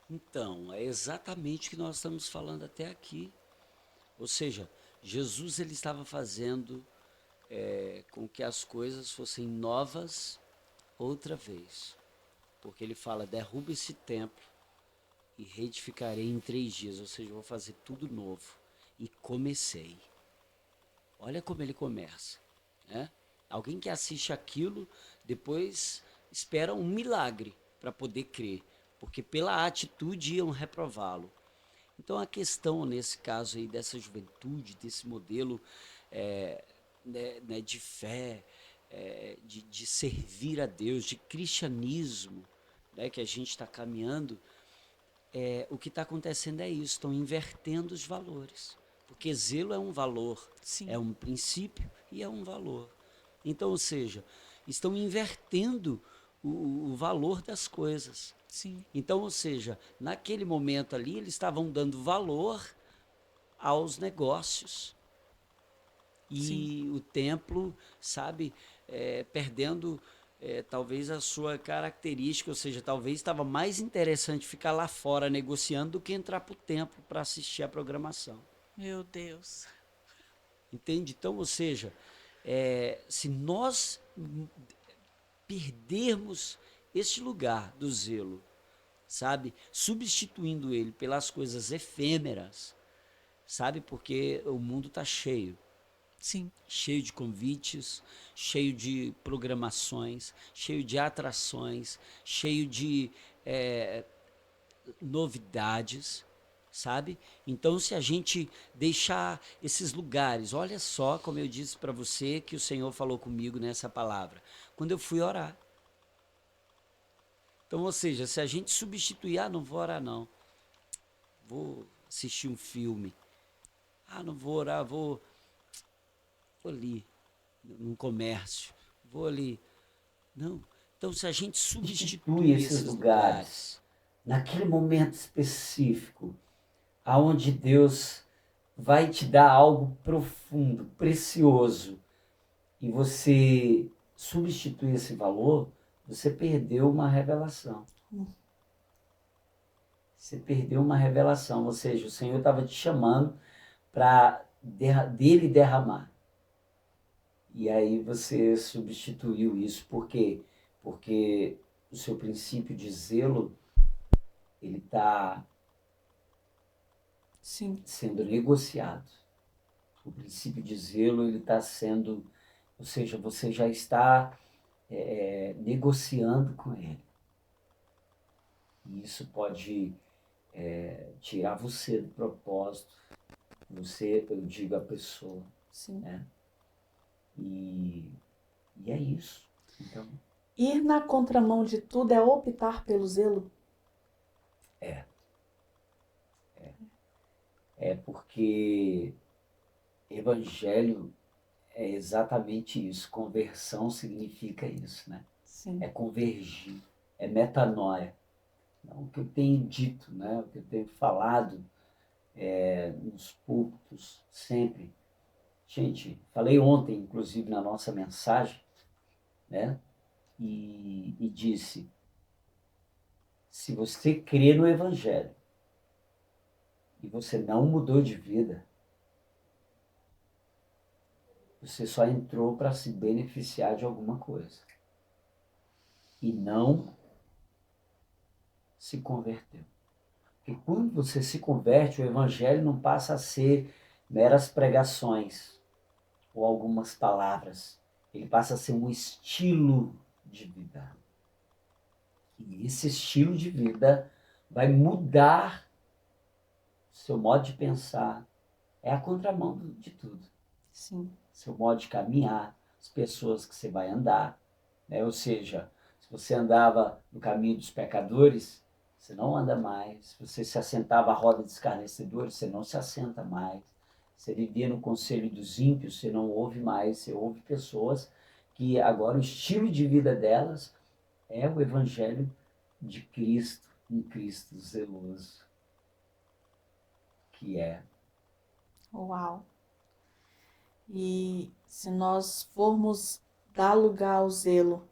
Então, é exatamente o que nós estamos falando até aqui. Ou seja, Jesus ele estava fazendo com que as coisas fossem novas outra vez. Porque ele fala, derruba esse templo e reedificarei em 3 dias. Ou seja, eu vou fazer tudo novo. E comecei. Olha como ele começa. Né? Alguém que assiste aquilo, depois espera um milagre para poder crer. Porque pela atitude iam reprová-lo. Então a questão nesse caso aí dessa juventude, desse modelo né, de fé, de servir a Deus, de cristianismo, né, que a gente está caminhando, o que está acontecendo é isso, estão invertendo os valores. Porque zelo é um valor, Sim. é um princípio e é um valor. Então, ou seja, estão invertendo o valor das coisas. Sim. Então, ou seja, naquele momento ali, eles estavam dando valor aos negócios. E Sim. o templo, sabe, perdendo talvez a sua característica, ou seja, talvez estava mais interessante ficar lá fora negociando do que entrar para o templo para assistir a programação. Meu Deus. Entende? Então, ou seja, se nós perdermos esse lugar do zelo, sabe, substituindo ele pelas coisas efêmeras, sabe, porque o mundo está cheio. Sim. Cheio de convites, cheio de programações, cheio de atrações, cheio de novidades, sabe? Então, se a gente deixar esses lugares, olha só como eu disse para você que o Senhor falou comigo nessa palavra. Quando eu fui orar, Então, ou seja, se a gente substituir, não vou orar não, vou assistir um filme, não vou orar, vou ali num comércio, vou ali. Não. Então, se a gente Substitui esses lugares naquele momento específico, aonde Deus vai te dar algo profundo, precioso, e você substitui esse valor, você perdeu uma revelação. Você perdeu uma revelação, ou seja, o Senhor estava te chamando para dele derramar. E aí você substituiu isso, por quê? Porque o seu princípio de zelo, ele está sendo negociado. O princípio de zelo, ele está sendo, ou seja, você já está negociando com ele. E isso pode tirar você do propósito. Você, eu digo a pessoa. Sim. Né? E é isso. Então, ir na contramão de tudo é optar pelo zelo? É porque evangelho é exatamente isso. Conversão significa isso, né? Sim. É convergir, é metanoia. O que eu tenho dito, né? O que eu tenho falado nos púlpitos sempre. Gente, falei ontem, inclusive, na nossa mensagem, né? E disse, se você crê no Evangelho e você não mudou de vida, você só entrou para se beneficiar de alguma coisa. E não se converteu. Porque quando você se converte, o Evangelho não passa a ser meras pregações ou algumas palavras. Ele passa a ser um estilo de vida. E esse estilo de vida vai mudar seu modo de pensar. É a contramão de tudo. Sim. Seu modo de caminhar, as pessoas que você vai andar. Né? Ou seja, se você andava no caminho dos pecadores, você não anda mais. Se você se assentava à roda de escarnecedores, você não se assenta mais. Você vivia no conselho dos ímpios, você não ouve mais. Você ouve pessoas que agora o estilo de vida delas é o Evangelho de Cristo, um Cristo zeloso, que é. Uau! E se nós formos dar lugar ao zelo,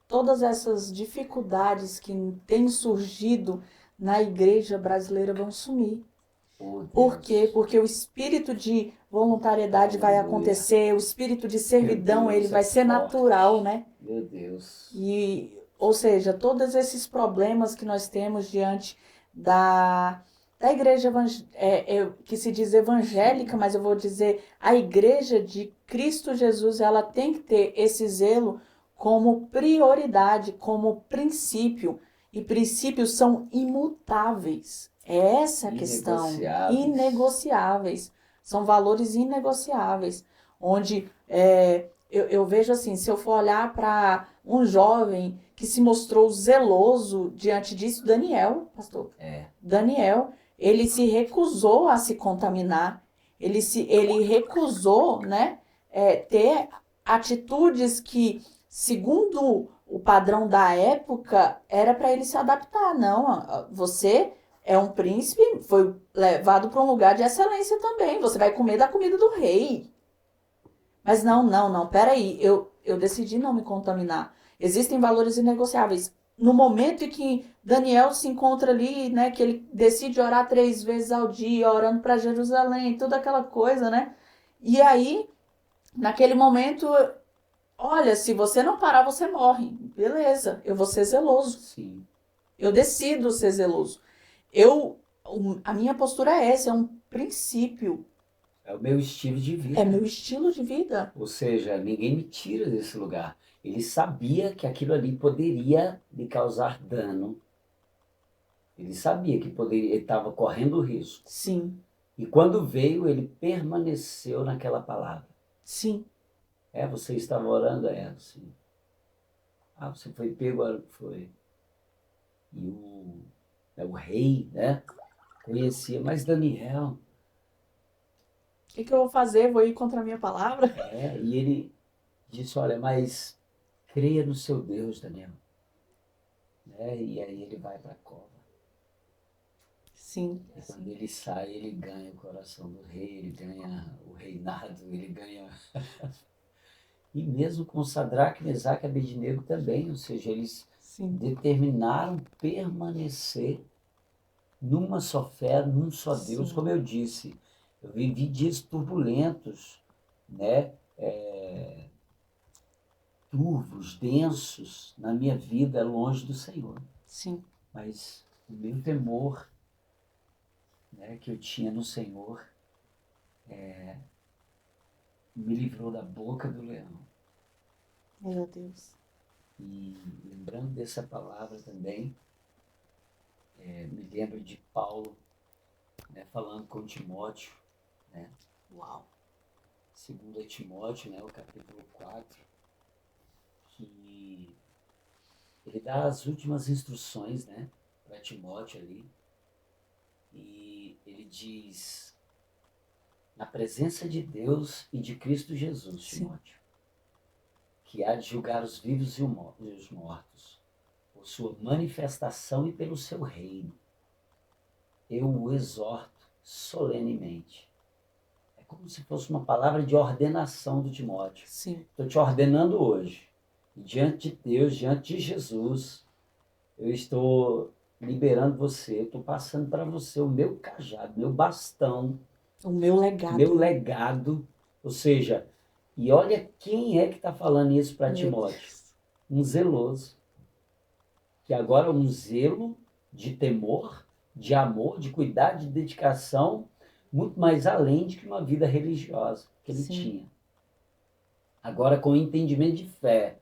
todas essas dificuldades que têm surgido na igreja brasileira vão sumir. Por quê? Porque o espírito de voluntariedade vai acontecer, o espírito de servidão, ele vai ser natural, né? Meu Deus. Ou seja, todos esses problemas que nós temos diante da igreja que se diz evangélica, mas eu vou dizer a igreja de Cristo Jesus, ela tem que ter esse zelo como prioridade, como princípio. E princípios são imutáveis. É essa a questão. Inegociáveis. São valores inegociáveis. Onde eu vejo assim, se eu for olhar para um jovem que se mostrou zeloso diante disso, Daniel, pastor. Daniel, ele se recusou a se contaminar. Ele recusou, né, ter atitudes que, segundo o padrão da época, era para ele se adaptar. Não, você é um príncipe, foi levado para um lugar de excelência também. Você vai comer da comida do rei. Mas não, peraí, eu decidi não me contaminar. Existem valores inegociáveis. No momento em que Daniel se encontra ali, né, que ele decide orar 3 vezes ao dia, orando para Jerusalém, toda aquela coisa, né? E aí, naquele momento, olha, se você não parar, você morre. Beleza, eu vou ser zeloso. Sim. Eu decido ser zeloso. A minha postura é essa, é um princípio. É o meu estilo de vida. É meu estilo de vida. Ou seja, ninguém me tira desse lugar. Ele sabia que aquilo ali poderia lhe causar dano. Ele sabia que ele estava correndo risco. Sim. E quando veio, ele permaneceu naquela palavra. Sim. Você estava orando? Sim. Ah, você foi pego, foi. E o rei, né, conhecia, mas Daniel, O que, que eu vou fazer? Vou ir contra a minha palavra? e ele disse, olha, mas creia no seu Deus, Daniel. Né? E aí ele vai para a cova. Sim, E quando sim. ele sai, ele ganha o coração do rei, ele ganha o reinado, ele ganha. E mesmo com Sadraque, Mesaque e Abednego também, ou seja, eles Sim, determinaram permanecer numa só fé, num só Deus. sim, Como eu disse, eu vivi dias turbulentos, né? Turvos, densos na minha vida longe do Senhor. sim. Mas o meu temor, né, que eu tinha no Senhor me livrou da boca do leão. Meu Deus. E lembrando dessa palavra também, me lembro de Paulo, né, falando com Timóteo, né, Uau. 2 Timóteo, né, o capítulo 4, que ele dá as últimas instruções, né, para Timóteo ali, e ele diz, na presença de Deus e de Cristo Jesus, Sim, Timóteo, que há de julgar os vivos e os mortos, por sua manifestação e pelo seu reino. Eu o exorto solenemente. É como se fosse uma palavra de ordenação do Timóteo. sim. Estou te ordenando hoje. E diante de Deus, diante de Jesus, eu estou liberando você, eu estou passando para você o meu cajado, meu bastão, O meu meu legado, né? legado. Ou seja, e olha quem é que está falando isso para Meu Timóteo. Deus. Um zeloso, que agora é um zelo de temor, de amor, de cuidado, de dedicação, muito mais além de que uma vida religiosa que ele Sim, tinha. Agora com entendimento de fé.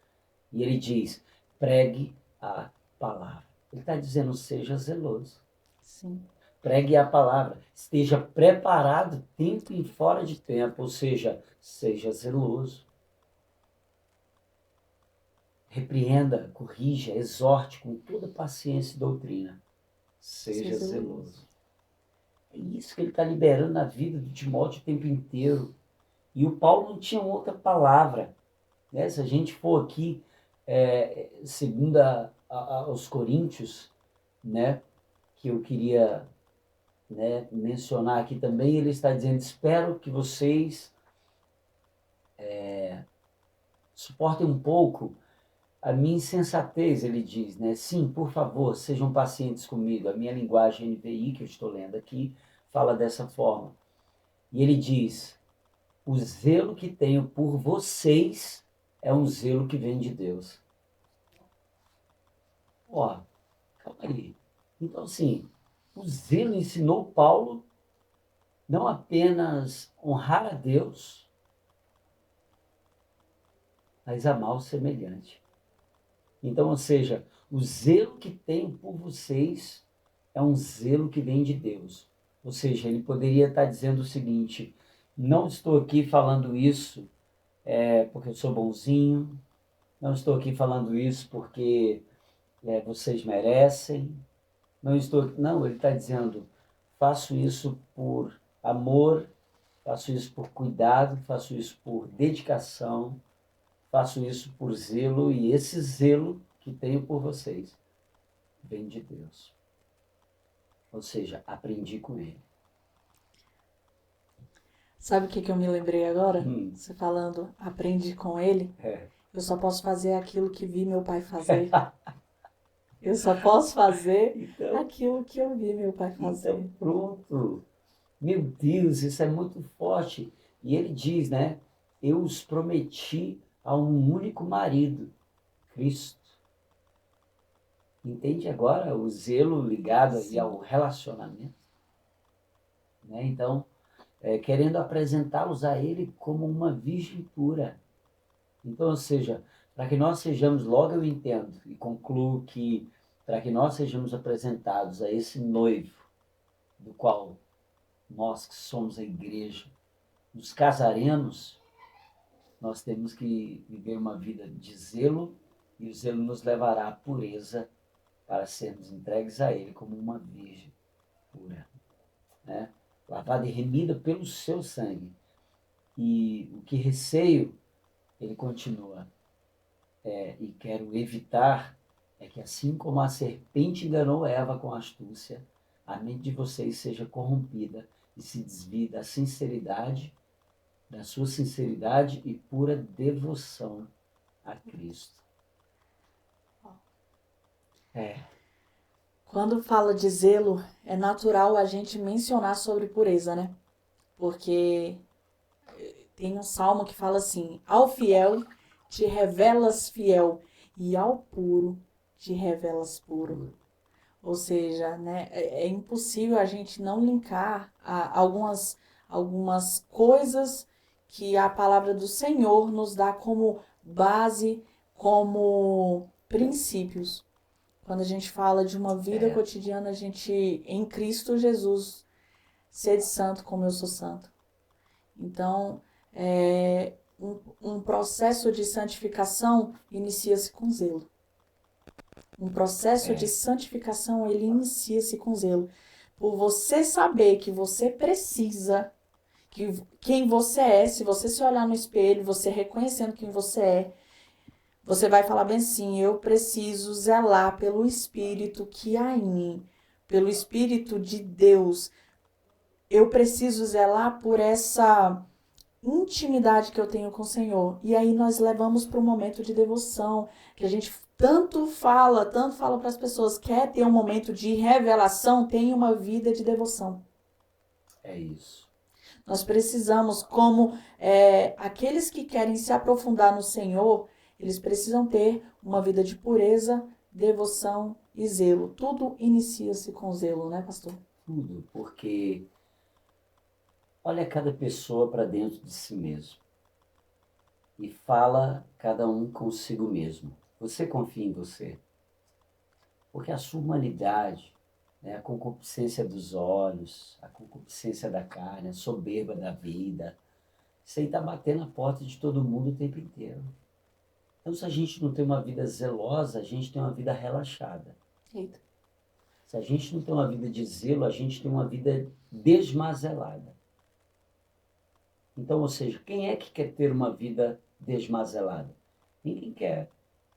E ele diz, pregue a palavra. Ele está dizendo, seja zeloso. sim. Pregue a palavra. Esteja preparado tempo e fora de tempo. Ou seja, seja zeloso. Repreenda, corrija, exorte com toda paciência e doutrina. Seja Seja zeloso. luz. É isso que ele está liberando na vida do Timóteo o tempo inteiro. E o Paulo não tinha outra palavra. Né? Se a gente for aqui, segundo aos Coríntios, né, que eu queria, né, mencionar aqui também, ele está dizendo, espero que vocês suportem um pouco a minha insensatez, ele diz, né? Sim, por favor, sejam pacientes comigo. A minha linguagem NVI, que eu estou lendo aqui, fala dessa forma. E ele diz, o zelo que tenho por vocês é um zelo que vem de Deus. Ó, calma aí. Então, assim, o zelo ensinou Paulo não apenas honrar a Deus, mas amar o semelhante. Então, ou seja, o zelo que tenho por vocês é um zelo que vem de Deus. Ou seja, ele poderia estar dizendo o seguinte: não estou aqui falando isso porque eu sou bonzinho, não estou aqui falando isso porque vocês merecem, não estou. Não, ele está dizendo: faço isso por amor, faço isso por cuidado, faço isso por dedicação, faço isso por zelo, e esse zelo que tenho por vocês vem de Deus. Ou seja, aprendi com ele. Sabe o que que eu me lembrei agora? Hum, Você falando, aprendi com ele. é. Eu só posso fazer aquilo que vi meu pai fazer. Eu só posso fazer Então, aquilo que eu vi meu pai então fazer. pronto. Meu Deus, isso é muito forte. E ele diz, né? Eu os prometi a um único marido, Cristo. Entende agora o zelo ligado aí Sim, ao relacionamento? Né? Então, querendo apresentá-los a Ele como uma virgem pura. Então, ou seja, para que nós sejamos, logo eu entendo e concluo que para que nós sejamos apresentados a esse noivo, do qual nós que somos a igreja, nos casaremos, nós temos que viver uma vida de zelo E o zelo nos levará à pureza para sermos entregues a Ele como uma virgem pura, né? Lavada e remida pelo seu sangue. E o que receio, ele continua, e quero evitar, é que assim como a serpente enganou Eva com astúcia, a mente de vocês seja corrompida e se desvie da sinceridade, da sua sinceridade e pura devoção a Cristo. É, Quando fala de zelo, é natural a gente mencionar sobre pureza, né? Porque tem um salmo que fala assim: ao fiel te revelas fiel, e ao puro te revelas puro. Ou seja, né, é impossível a gente não linkar algumas coisas que a palavra do Senhor nos dá como base, como princípios. Quando a gente fala de uma vida cotidiana, a gente, em Cristo Jesus, ser santo como eu sou santo. Então, um processo de santificação inicia-se com zelo. Um processo de santificação, ele inicia-se com zelo. Por você saber que você precisa, que quem você é, se você se olhar no espelho, você reconhecendo quem você é, você vai falar bem assim: eu preciso zelar pelo Espírito que há em mim, pelo Espírito de Deus. Eu preciso zelar por essa intimidade que eu tenho com o Senhor. E aí nós levamos para um momento de devoção, que a gente tanto fala para as pessoas: quer ter um momento de revelação, tenha uma vida de devoção. é isso. Nós precisamos, como aqueles que querem se aprofundar no Senhor, eles precisam ter uma vida de pureza, devoção e zelo. Tudo inicia-se com zelo, né, pastor? Tudo, porque olha cada pessoa para dentro de si mesmo e fala cada um consigo mesmo. Você confia em você? Porque a sua humanidade, né, a concupiscência dos olhos, a concupiscência da carne, a soberba da vida, isso aí está batendo a porta de todo mundo o tempo inteiro. Então, se a gente não tem uma vida zelosa, a gente tem uma vida relaxada. Eita. Se a gente não tem uma vida de zelo, a gente tem uma vida desmazelada. Então, ou seja, quem é que quer ter uma vida desmazelada? Ninguém quer.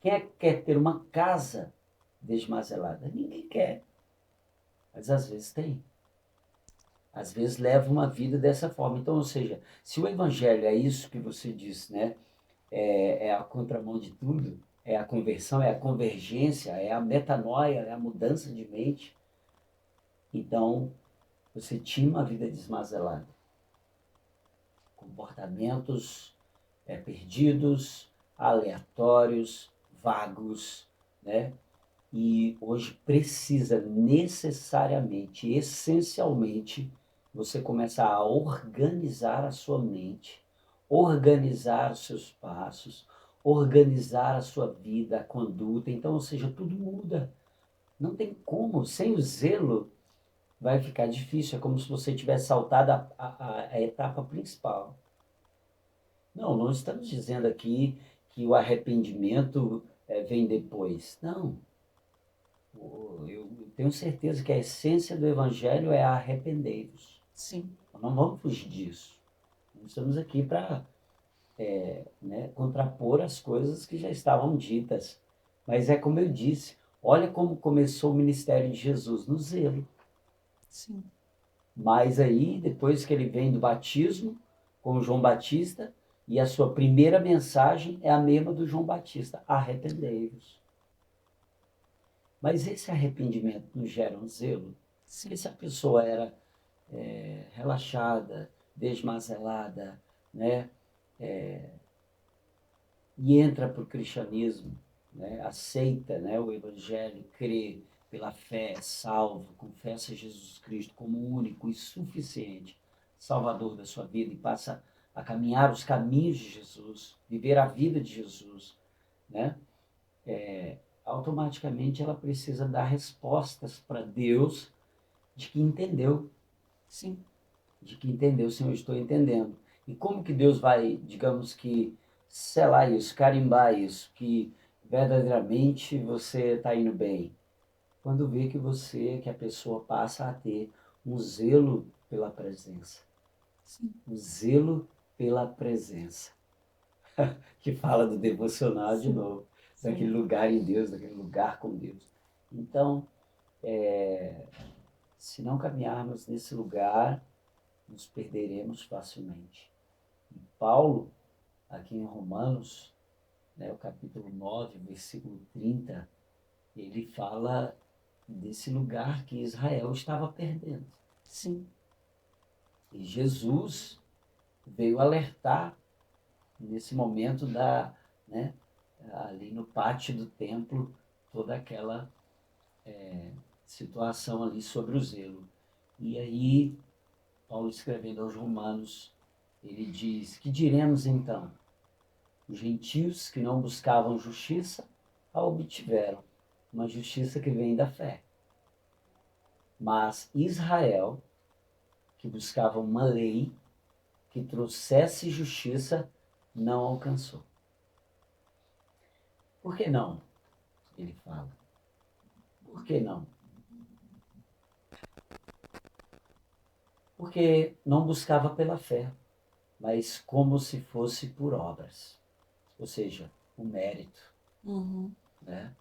Quem é que quer ter uma casa desmazelada? Ninguém quer. Mas às vezes tem. Às vezes leva uma vida dessa forma. Então, ou seja, se o evangelho é isso que você disse, né? É a contramão de tudo, é a conversão, é a convergência, é a metanoia, é a mudança de mente. Então, você tinha uma vida desmazelada. Comportamentos perdidos, aleatórios, vagos, né? E hoje precisa necessariamente, essencialmente, você começar a organizar a sua mente, organizar os seus passos, organizar a sua vida, a conduta. Então, ou seja, tudo muda. Não tem como. Sem o zelo, vai ficar difícil. É como se você tivesse saltado a etapa principal. Não estamos dizendo aqui que o arrependimento vem depois. Não. Eu tenho certeza que a essência do Evangelho é arrepender-vos. Sim. Nós não vamos fugir disso. Nós estamos aqui para contrapor as coisas que já estavam ditas. Mas é como eu disse, olha como começou o ministério de Jesus, no zelo. Sim. Mas aí, depois que ele vem do batismo, com João Batista, e a sua primeira mensagem é a mesma do João Batista: arrependei-vos. Mas esse arrependimento nos gera um zelo? Sim. Porque se a pessoa era relaxada, desmazelada, né, e entra para o cristianismo, né, aceita, né, o evangelho, crê pela fé, é salvo, confessa Jesus Cristo como único e suficiente Salvador da sua vida e passa a caminhar os caminhos de Jesus, viver a vida de Jesus, né? Automaticamente ela precisa dar respostas para Deus de que entendeu. Sim. De que entendeu, Senhor, eu estou entendendo. E como que Deus vai, digamos que, selar isso, carimbar isso, que verdadeiramente você está indo bem? Quando vê que a pessoa passa a ter um zelo pela presença. Sim. Um zelo pela presença. Que fala do devocional de Sim. novo. Sim. Daquele lugar em Deus, daquele lugar com Deus. Então, se não caminharmos nesse lugar, nos perderemos facilmente. E Paulo, aqui em Romanos, né, o capítulo 9, versículo 30, ele fala desse lugar que Israel estava perdendo. Sim. E Jesus veio alertar nesse momento né, ali no pátio do templo, toda aquela situação ali sobre o zelo. E aí, Paulo escrevendo aos Romanos, ele diz: que diremos então? Os gentios que não buscavam justiça, a obtiveram, uma justiça que vem da fé. Mas Israel, que buscava uma lei que trouxesse justiça, não alcançou. Por que não? Ele fala. Por que não? Porque não buscava pela fé, mas como se fosse por obras. Ou seja, o mérito. Uhum. Né?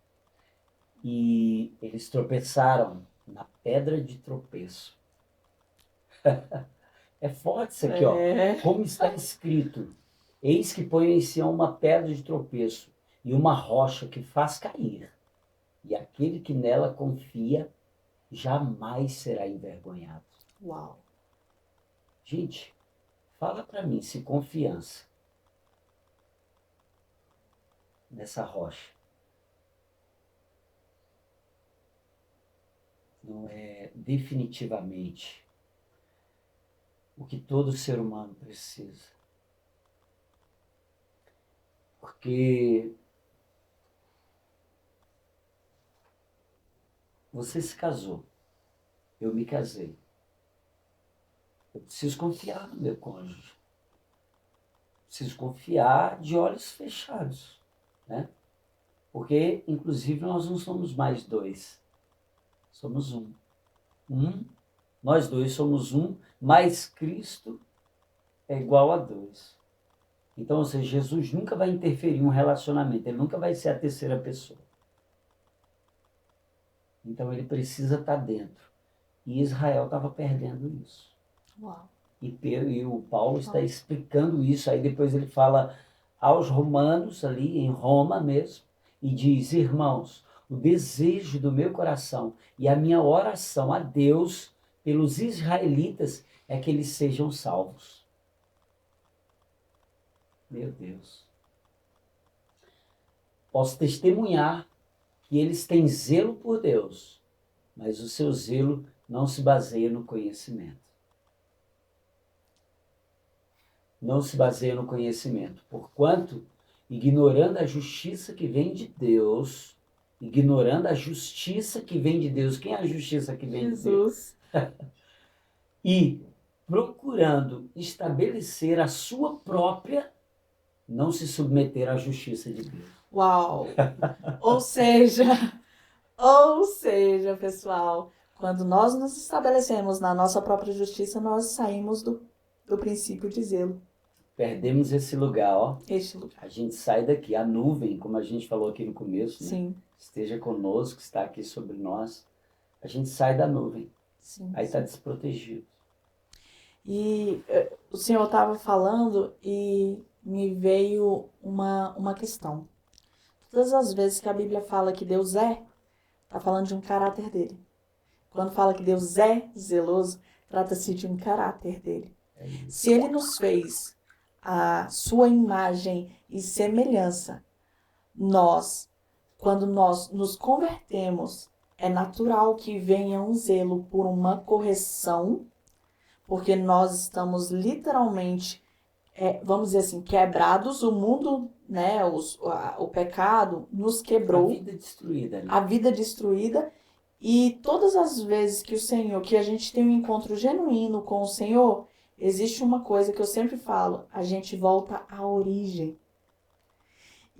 E eles tropeçaram na pedra de tropeço. É forte isso aqui, ó. Como está escrito: eis que põe em Sião uma pedra de tropeço e uma rocha que faz cair, e aquele que nela confia jamais será envergonhado. Uau. Gente, fala para mim se confiança nessa rocha não é definitivamente o que todo ser humano precisa. Porque você se casou, eu me casei. Eu preciso confiar no meu cônjuge. Preciso confiar de olhos fechados, né? Porque, inclusive, nós não somos mais dois. Somos um. Nós dois somos um, mas Cristo é igual a dois. Então, ou seja, Jesus nunca vai interferir em um relacionamento. Ele nunca vai ser a terceira pessoa. Então, ele precisa estar dentro. E Israel estava perdendo isso. Uau. E o Paulo está explicando isso. Aí depois ele fala aos romanos, ali em Roma mesmo, e diz: irmãos, o desejo do meu coração e a minha oração a Deus pelos israelitas é que eles sejam salvos. Meu Deus. Posso testemunhar que eles têm zelo por Deus, mas o seu zelo não se baseia no conhecimento. Não se baseia no conhecimento. Porquanto, ignorando a justiça que vem de Deus, ignorando a justiça que vem de Deus. Quem é a justiça que vem de Deus? E procurando estabelecer a sua própria, não se submeter à justiça de Deus. Uau! ou seja, pessoal, quando nós nos estabelecemos na nossa própria justiça, nós saímos do princípio de zelo. Perdemos esse lugar, ó. Este lugar. A gente sai daqui, a nuvem, como a gente falou aqui no começo, né? Sim. Esteja conosco, está aqui sobre nós. A gente sai da nuvem. Sim. Aí está desprotegido. E o senhor estava falando e me veio uma questão. Todas as vezes que a Bíblia fala que Deus está falando de um caráter dele. Quando fala que Deus é zeloso, trata-se de um caráter dele. Se ele nos fez a sua imagem e semelhança, quando nós nos convertemos, é natural que venha um zelo por uma correção, porque nós estamos literalmente, vamos dizer assim, quebrados. O mundo, né, o pecado nos quebrou. A vida destruída. Né? A vida destruída. E todas as vezes que a gente tem um encontro genuíno com o Senhor, existe uma coisa que eu sempre falo: a gente volta à origem.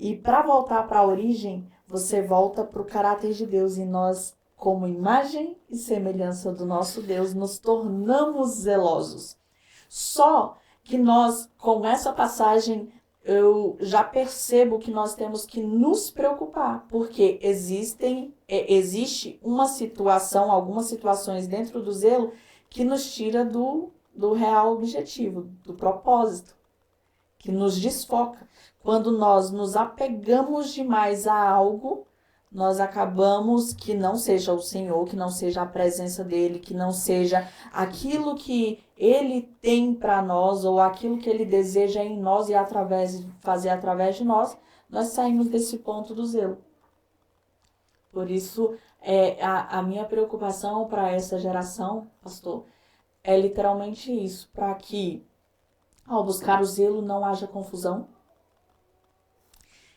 E para voltar para a origem, você volta para o caráter de Deus e nós, como imagem e semelhança do nosso Deus, nos tornamos zelosos. Só que nós, com essa passagem, eu já percebo que nós temos que nos preocupar, porque existe uma situação, algumas situações dentro do zelo que nos tira do real objetivo, do propósito, que nos desfoca. Quando nós nos apegamos demais a algo, nós acabamos que não seja o Senhor, que não seja a presença dele, que não seja aquilo que ele tem para nós ou aquilo que ele deseja em nós e fazer através de nós, nós saímos desse ponto do zelo. Por isso, a minha preocupação para essa geração, pastor, é literalmente isso, para que ao buscar o zelo não haja confusão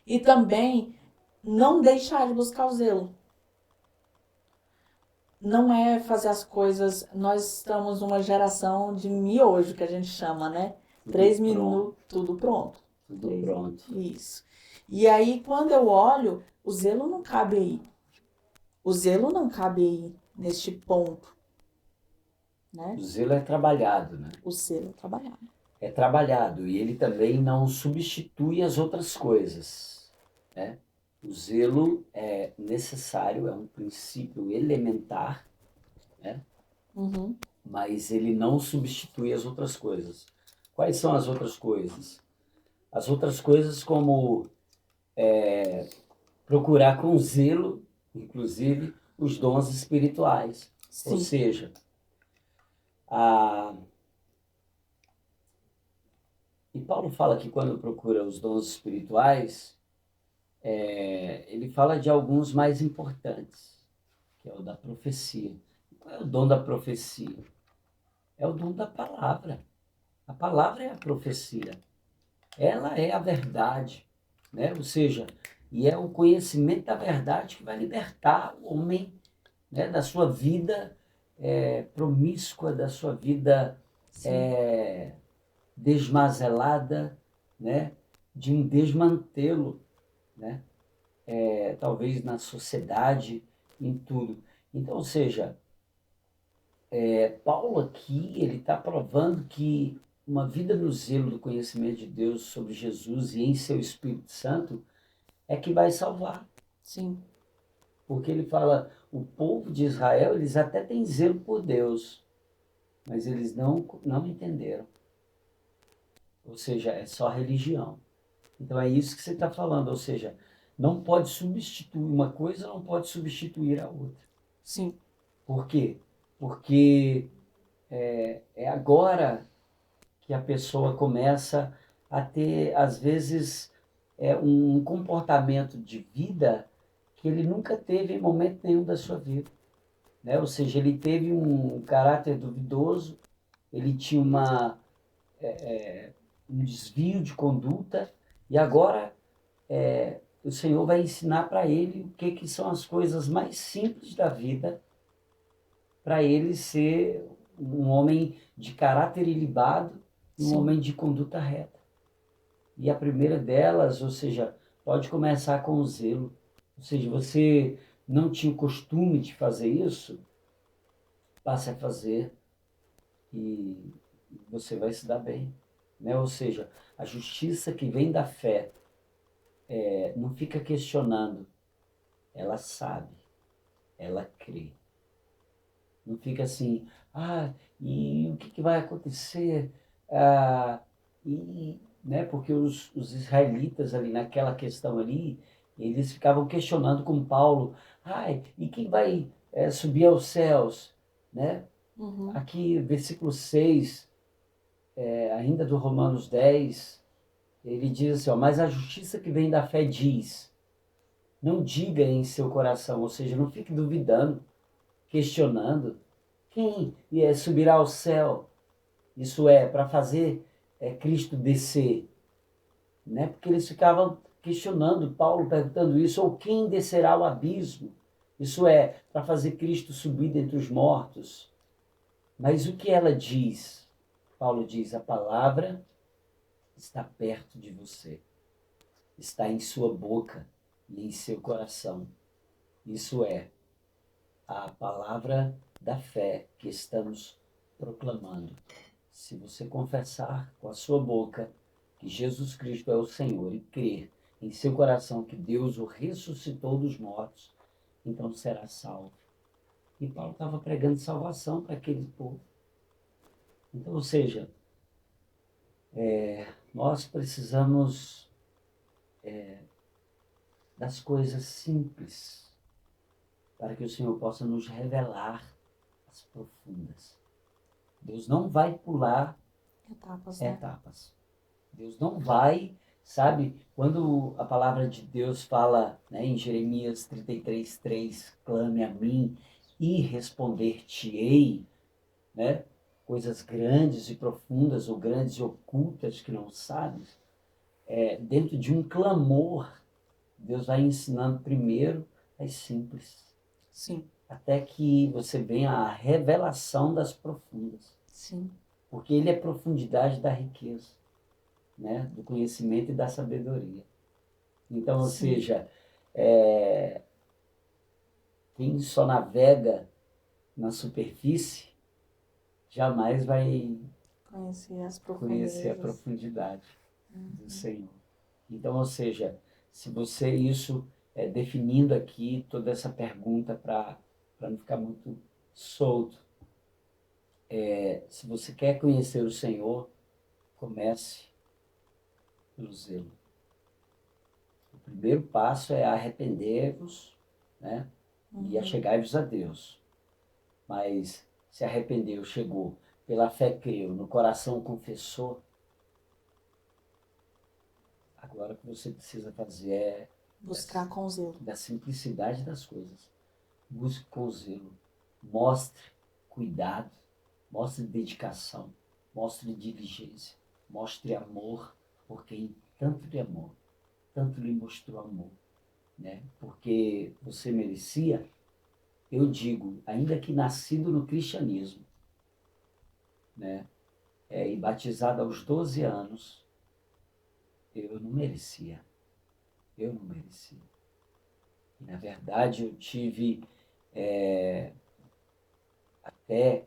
e também não deixar de buscar o zelo. Não é fazer as coisas... Nós estamos numa geração de miojo, que a gente chama, né? 3 minutos, tudo pronto. Tudo pronto. Isso. E aí, quando eu olho, o zelo não cabe aí. O zelo não cabe aí, neste ponto. Né? O zelo é trabalhado, né? O zelo é trabalhado. É trabalhado e ele também não substitui as outras coisas, né? O zelo é necessário, é um princípio elementar, né? Uhum. Mas ele não substitui as outras coisas. Quais são as outras coisas? As outras coisas como procurar com zelo, inclusive, os dons espirituais. Sim. Ou seja, e Paulo fala que quando procura os dons espirituais, ele fala de alguns mais importantes, que é o da profecia. Qual é o dom da profecia? É o dom da palavra. A palavra é a profecia. Ela é a verdade, né? Ou seja, e é o conhecimento da verdade que vai libertar o homem, né, da sua vida promíscua, da sua vida desmazelada, né? De um desmantelo, né? Talvez na sociedade, em tudo. Então, ou seja, Paulo aqui, ele está provando que uma vida no zelo do conhecimento de Deus sobre Jesus e em seu Espírito Santo é que vai salvar. Sim. Porque ele fala, o povo de Israel, eles até têm zelo por Deus, mas eles não entenderam. Ou seja, é só religião. Então é isso que você está falando, ou seja, não pode substituir uma coisa, não pode substituir a outra. Sim. Por quê? Porque é agora que a pessoa começa a ter, às vezes, um comportamento de vida que ele nunca teve em momento nenhum da sua vida, né? Ou seja, ele teve um caráter duvidoso, ele tinha um desvio de conduta e agora o Senhor vai ensinar para ele o que são as coisas mais simples da vida para ele ser um homem de caráter ilibado e um homem de conduta reta. E a primeira delas, ou seja, pode começar com o zelo. Ou seja, você não tinha o costume de fazer isso, passe a fazer e você vai se dar bem, né? Ou seja, a justiça que vem da fé não fica questionando, ela sabe, ela crê. Não fica assim, e o que vai acontecer? Né, porque os israelitas ali naquela questão ali, eles ficavam questionando com Paulo, e quem vai subir aos céus? Né? Uhum. Aqui, versículo 6, ainda do Romanos 10, ele diz assim, mas a justiça que vem da fé diz, não diga em seu coração, ou seja, não fique duvidando, questionando, quem subirá ao céu? Isso para fazer Cristo descer, né? Porque eles ficavam questionando, Paulo perguntando isso, ou quem descerá ao abismo? Isso para fazer Cristo subir dentre os mortos. Mas o que ela diz? Paulo diz, a palavra está perto de você. está em sua boca e em seu coração. Isso é a palavra da fé que estamos proclamando. Se você confessar com a sua boca que Jesus Cristo é o Senhor e crer em seu coração que Deus o ressuscitou dos mortos, então será salvo. E Paulo estava pregando salvação para aquele povo. Então, ou seja, nós precisamos das coisas simples para que o Senhor possa nos revelar as profundas. Deus não vai pular etapas. Deus não vai, sabe, quando a palavra de Deus fala, né, em Jeremias 33:3, clame a mim e responder-te-ei, né, coisas grandes e profundas ou grandes e ocultas que não sabes, dentro de um clamor, Deus vai ensinando primeiro as simples. Sim. Até que você venha a revelação das profundas. Sim. Porque ele é profundidade da riqueza, né? Do conhecimento e da sabedoria. Então, ou seja, quem só navega na superfície jamais vai conhecer a profundidade do Senhor. Então, ou seja, se você definindo aqui toda essa pergunta para não ficar muito solto, se você quer conhecer o Senhor, comece pelo zelo. O primeiro passo é arrepender-vos, né? E achegai-vos a Deus. Mas se arrependeu, chegou, pela fé creu, no coração confessou, agora o que você precisa fazer é buscar com zelo. Da simplicidade das coisas. Busque com zelo. Mostre cuidado, mostre dedicação, mostre diligência, mostre amor por quem tanto lhe amou, tanto lhe mostrou amor, né? Porque você merecia, eu digo, ainda que nascido no cristianismo, né? E batizado aos 12 anos, eu não merecia. E, na verdade, eu tive até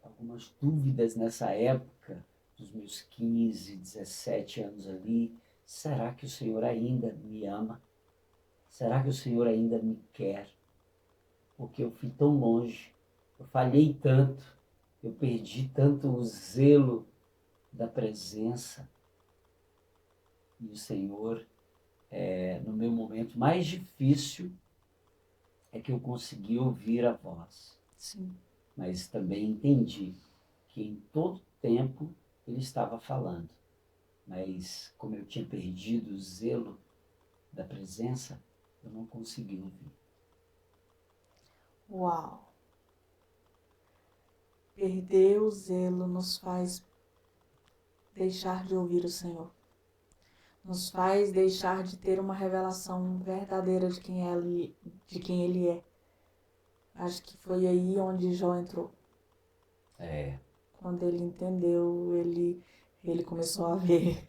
algumas dúvidas nessa época, dos meus 15, 17 anos ali. Será que o Senhor ainda me ama? Será que o Senhor ainda me quer? Porque eu fui tão longe, eu falhei tanto, eu perdi tanto o zelo da presença. E o Senhor, no meu momento mais difícil, é que eu consegui ouvir a voz. Sim. Mas também entendi que em todo tempo ele estava falando. Mas como eu tinha perdido o zelo da presença, eu não consegui ouvir. Uau! Perder o zelo nos faz deixar de ouvir o Senhor. Nos faz deixar de ter uma revelação verdadeira de quem Ele é. Acho que foi aí onde Jó entrou. Quando ele entendeu, ele começou a ver.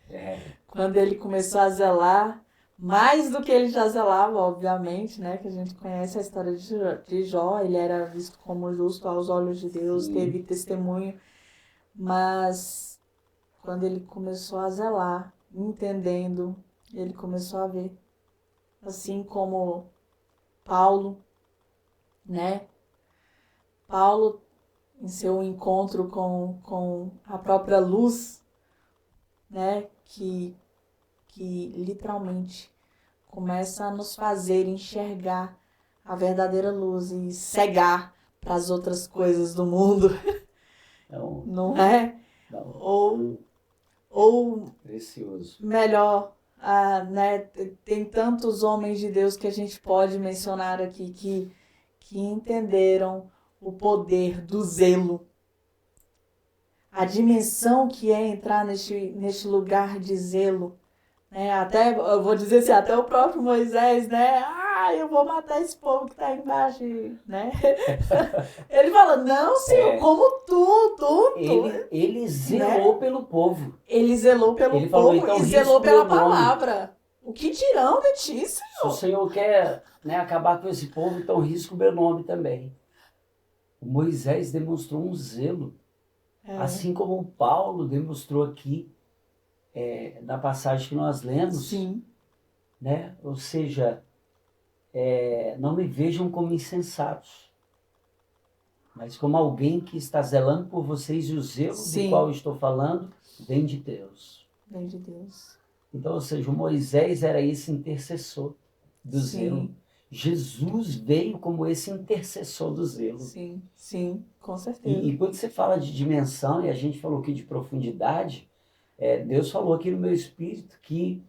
Quando ele começou a zelar, mais do que ele já zelava, obviamente, né? Que a gente conhece a história de Jó. Ele era visto como justo aos olhos de Deus, teve testemunho. Mas quando ele começou a zelar, entendendo, ele começou a ver. Assim como Paulo, né? Paulo, em seu encontro com a própria luz, né? Que literalmente começa a nos fazer enxergar a verdadeira luz e cegar para as outras coisas do mundo. Não é? Não. Ou precioso. Melhor, né? Tem tantos homens de Deus que a gente pode mencionar aqui que entenderam o poder do zelo. A dimensão que é entrar neste lugar de zelo. Né? Até, eu vou dizer assim, até o próprio Moisés, né? eu vou matar esse povo que tá embaixo, né? Ele fala, não, Senhor, como tu, Ele zelou pelo povo. Ele zelou pelo Ele falou, povo então, e zelou risca o pela meu nome. palavra. O que dirão de ti, Se Senhor? o Senhor quer, né, acabar com esse povo, então risca o meu nome também. O Moisés demonstrou um zelo, assim como o Paulo demonstrou aqui, na passagem que nós lemos. Sim. Né? Ou seja, não me vejam como insensatos, mas como alguém que está zelando por vocês, e o zelo Sim. do qual eu estou falando vem de Deus. Vem de Deus. Então, ou seja, o Moisés era esse intercessor do zelo. Jesus veio como esse intercessor do zelo. Sim, sim, com certeza. E quando você fala de dimensão, e a gente falou aqui de profundidade, Deus falou aqui no meu espírito que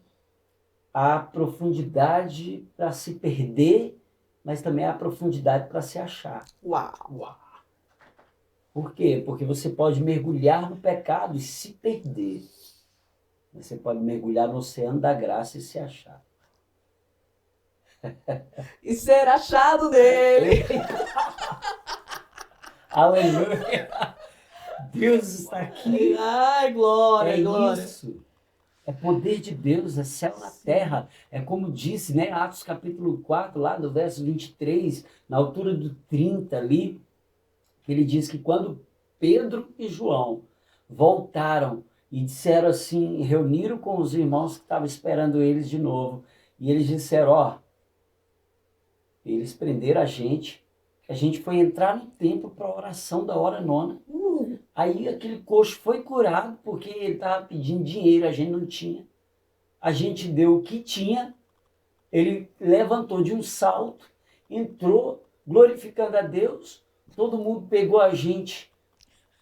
há profundidade para se perder, mas também há profundidade para se achar. Uau! Por quê? Porque você pode mergulhar no pecado e se perder. Você pode mergulhar no oceano da graça e se achar. E ser achado dele. Aleluia! Deus está aqui. Ai, glória, glória. Isso. É poder de Deus, é céu na terra. É como disse, né, Atos capítulo 4, lá do verso 23, na altura do 30 ali, que ele diz que quando Pedro e João voltaram e disseram assim, reuniram com os irmãos que estavam esperando eles de novo, e eles disseram, eles prenderam a gente foi entrar no templo para a oração da hora nona. Aí aquele coxo foi curado porque ele estava pedindo dinheiro, a gente não tinha. A gente deu o que tinha, ele levantou de um salto, entrou, glorificando a Deus, todo mundo pegou a gente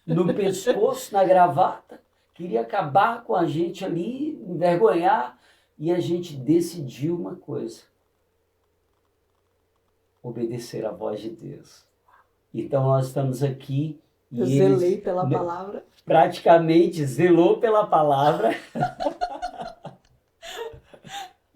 no pescoço, na gravata, queria acabar com a gente ali, envergonhar, e a gente decidiu uma coisa: obedecer à voz de Deus. Então nós estamos aqui. Eu zelei pela palavra. Praticamente zelou pela palavra.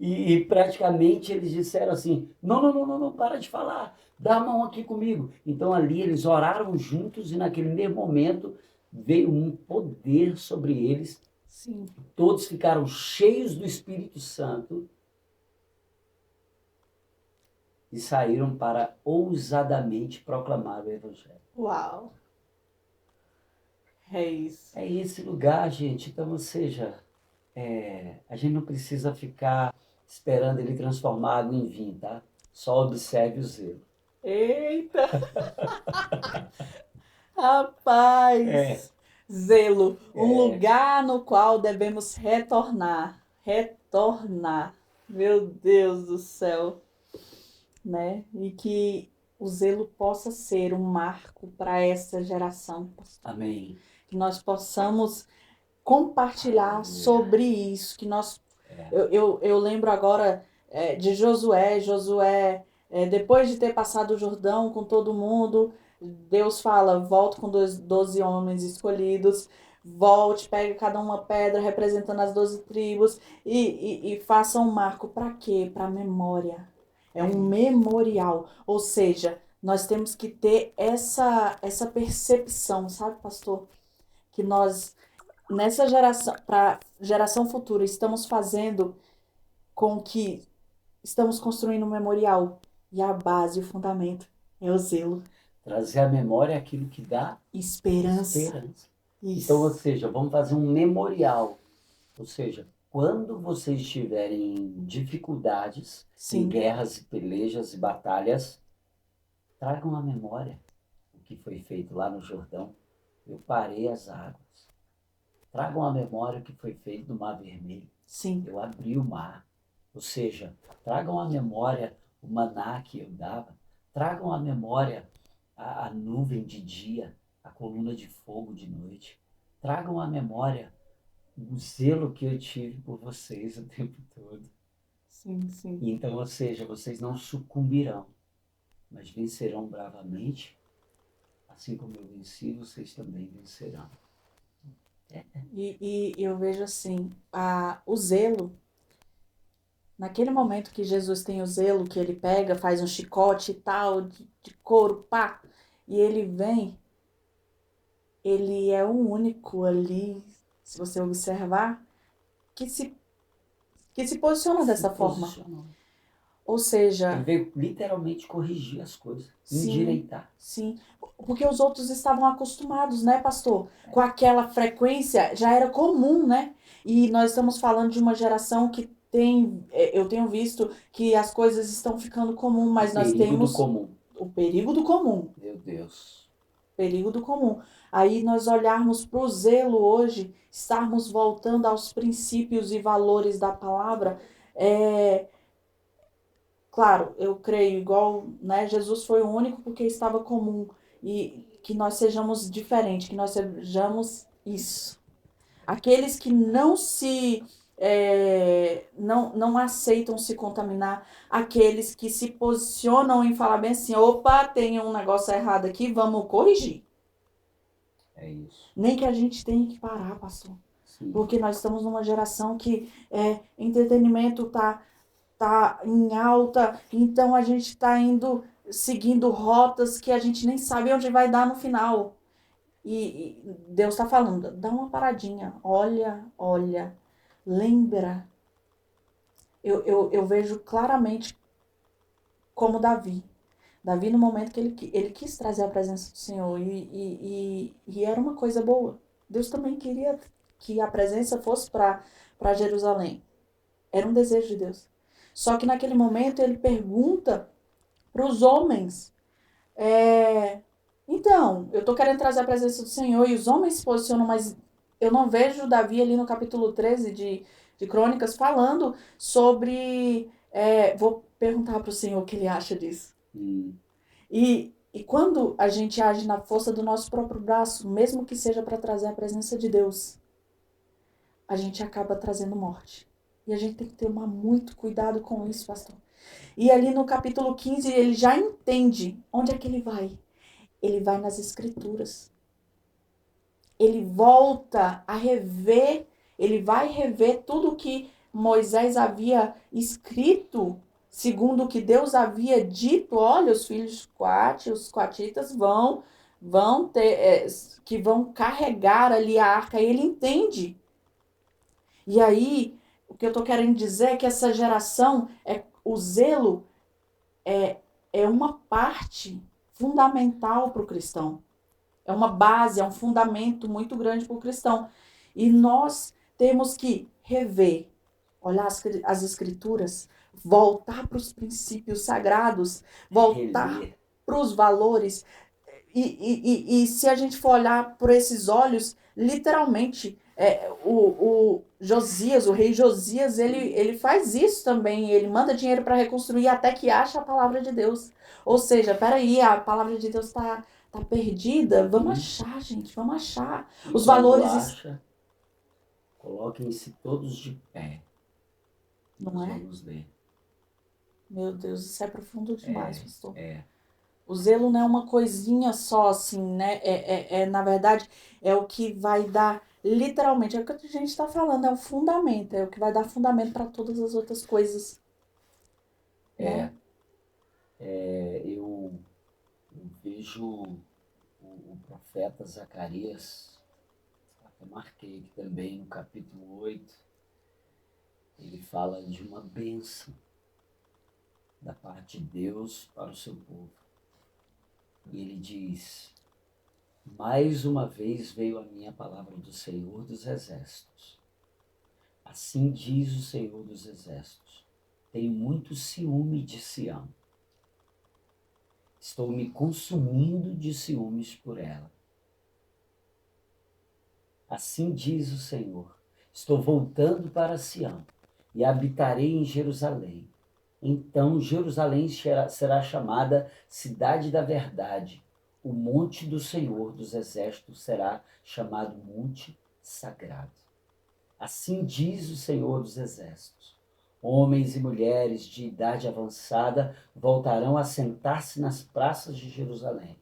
e praticamente eles disseram assim, não, para de falar, dá a mão aqui comigo. Então ali eles oraram juntos e naquele mesmo momento veio um poder sobre eles. Sim. Todos ficaram cheios do Espírito Santo e saíram para ousadamente proclamar o Evangelho. Uau! É isso. É esse lugar, gente. Então, ou seja, a gente não precisa ficar esperando ele transformar água em vinho, tá? Só observe o zelo. Eita! Rapaz! Zelo. Um lugar no qual devemos retornar. Retornar. Meu Deus do céu. Né? E que o zelo possa ser um marco para essa geração. Amém. Que nós possamos compartilhar sobre isso, que nós... Eu lembro agora de Josué, depois de ter passado o Jordão com todo mundo, Deus fala, volte com 12 homens escolhidos, volte, pegue cada uma pedra representando as 12 tribos e faça um marco. Para quê? Para a memória. É um memorial, ou seja, nós temos que ter essa percepção, sabe, pastor? Que nós, nessa geração, para geração futura, estamos fazendo com que estamos construindo um memorial. E a base, o fundamento, é o zelo. Trazer à memória aquilo que dá esperança. Isso. Então, ou seja, vamos fazer um memorial. Ou seja, quando vocês estiverem em dificuldades, em guerras, pelejas e batalhas, tragam à memória o que foi feito lá no Jordão. Eu parei as águas. Tragam à memória o que foi feito no Mar Vermelho. Eu abri o mar. Ou seja, tragam à memória o maná que eu dava. Tragam à memória a nuvem de dia, a coluna de fogo de noite. Tragam à memória o zelo que eu tive por vocês o tempo todo. Então, ou seja, vocês não sucumbirão, mas vencerão bravamente. Assim como eu venci, vocês também vencerão. E eu vejo assim, o zelo, Naquele momento que Jesus tem o zelo, que ele pega, faz um chicote e tal, de couro, pá, e ele vem, ele é o único ali, se você observar, que se, que se posiciona dessa Se forma. posicionou. Ou Ele seja, veio literalmente corrigir as coisas, sim, endireitar. sim, porque os outros estavam acostumados, né, pastor? Com aquela frequência, já era comum, né? E nós estamos falando de uma geração que tem, eu tenho visto que as coisas estão ficando comum, mas O nós perigo do temos comum. o perigo do comum. Meu Deus. Perigo do comum. Aí nós olharmos para o zelo hoje, estarmos voltando aos princípios e valores da palavra, é, claro, eu creio, igual, né, Jesus foi o único porque estava comum, e que nós sejamos diferentes, que nós sejamos isso. Aqueles que não se não aceitam se contaminar, aqueles que se posicionam em falar bem assim, opa, tem um negócio errado aqui, vamos corrigir. É isso. Nem que a gente tenha que parar, pastor. Sim. Porque nós estamos numa geração que entretenimento tá em alta, então a gente está indo seguindo rotas que a gente nem sabe onde vai dar no final. E Deus está falando, dá uma paradinha, olha, lembra. Eu vejo claramente como Davi. Davi, no momento que ele quis trazer a presença do Senhor, e era uma coisa boa. Deus também queria que a presença fosse para Jerusalém. Era um desejo de Deus. Só que naquele momento ele pergunta para os homens: então, eu estou querendo trazer a presença do Senhor, e os homens se posicionam, mas eu não vejo Davi ali no capítulo 13 de Crônicas falando sobre. Vou perguntar para o Senhor o que ele acha disso. E quando a gente age na força do nosso próprio braço, mesmo que seja para trazer a presença de Deus, a gente acaba trazendo morte. E a gente tem que ter muito cuidado com isso, pastor. E ali no capítulo 15, ele já entende onde é que ele vai. Ele vai nas escrituras. Ele volta a rever, ele vai rever tudo que Moisés havia escrito, segundo o que Deus havia dito. Olha, os filhos de Coate, os coatitas vão ter, que vão carregar ali a arca. E ele entende. E aí, o que eu estou querendo dizer é que essa geração, o zelo é uma parte fundamental para o cristão. É uma base, é um fundamento muito grande para o cristão. E nós temos que rever, olhar as escrituras, voltar para os princípios sagrados, voltar para os valores. E se a gente for olhar por esses olhos, literalmente, o Josias, o rei Josias, ele faz isso também. Ele manda dinheiro para reconstruir até que acha a palavra de Deus. Ou seja, peraí, a palavra de Deus está perdida. Vamos achar, gente, vamos achar. E Os valores. Acha, coloquem-se todos de pé. Não é? Vamos ler. Meu Deus, isso é profundo demais, pastor. O zelo não é uma coisinha só, assim, né? Na verdade, é o que vai dar, literalmente, é o que a gente está falando, é o fundamento, é o que vai dar fundamento para todas as outras coisas. Né? Eu vejo o profeta Zacarias, até marquei aqui também no capítulo 8, ele fala de uma bênção da parte de Deus para o seu povo. E ele diz: mais uma vez veio a minha palavra do Senhor dos Exércitos. Assim diz o Senhor dos Exércitos: tenho muito ciúme de Sião. Estou me consumindo de ciúmes por ela. Assim diz o Senhor: estou voltando para Sião e habitarei em Jerusalém. Então Jerusalém será chamada Cidade da Verdade. O monte do Senhor dos Exércitos será chamado Monte Sagrado. Assim diz o Senhor dos Exércitos: homens e mulheres de idade avançada voltarão a sentar-se nas praças de Jerusalém,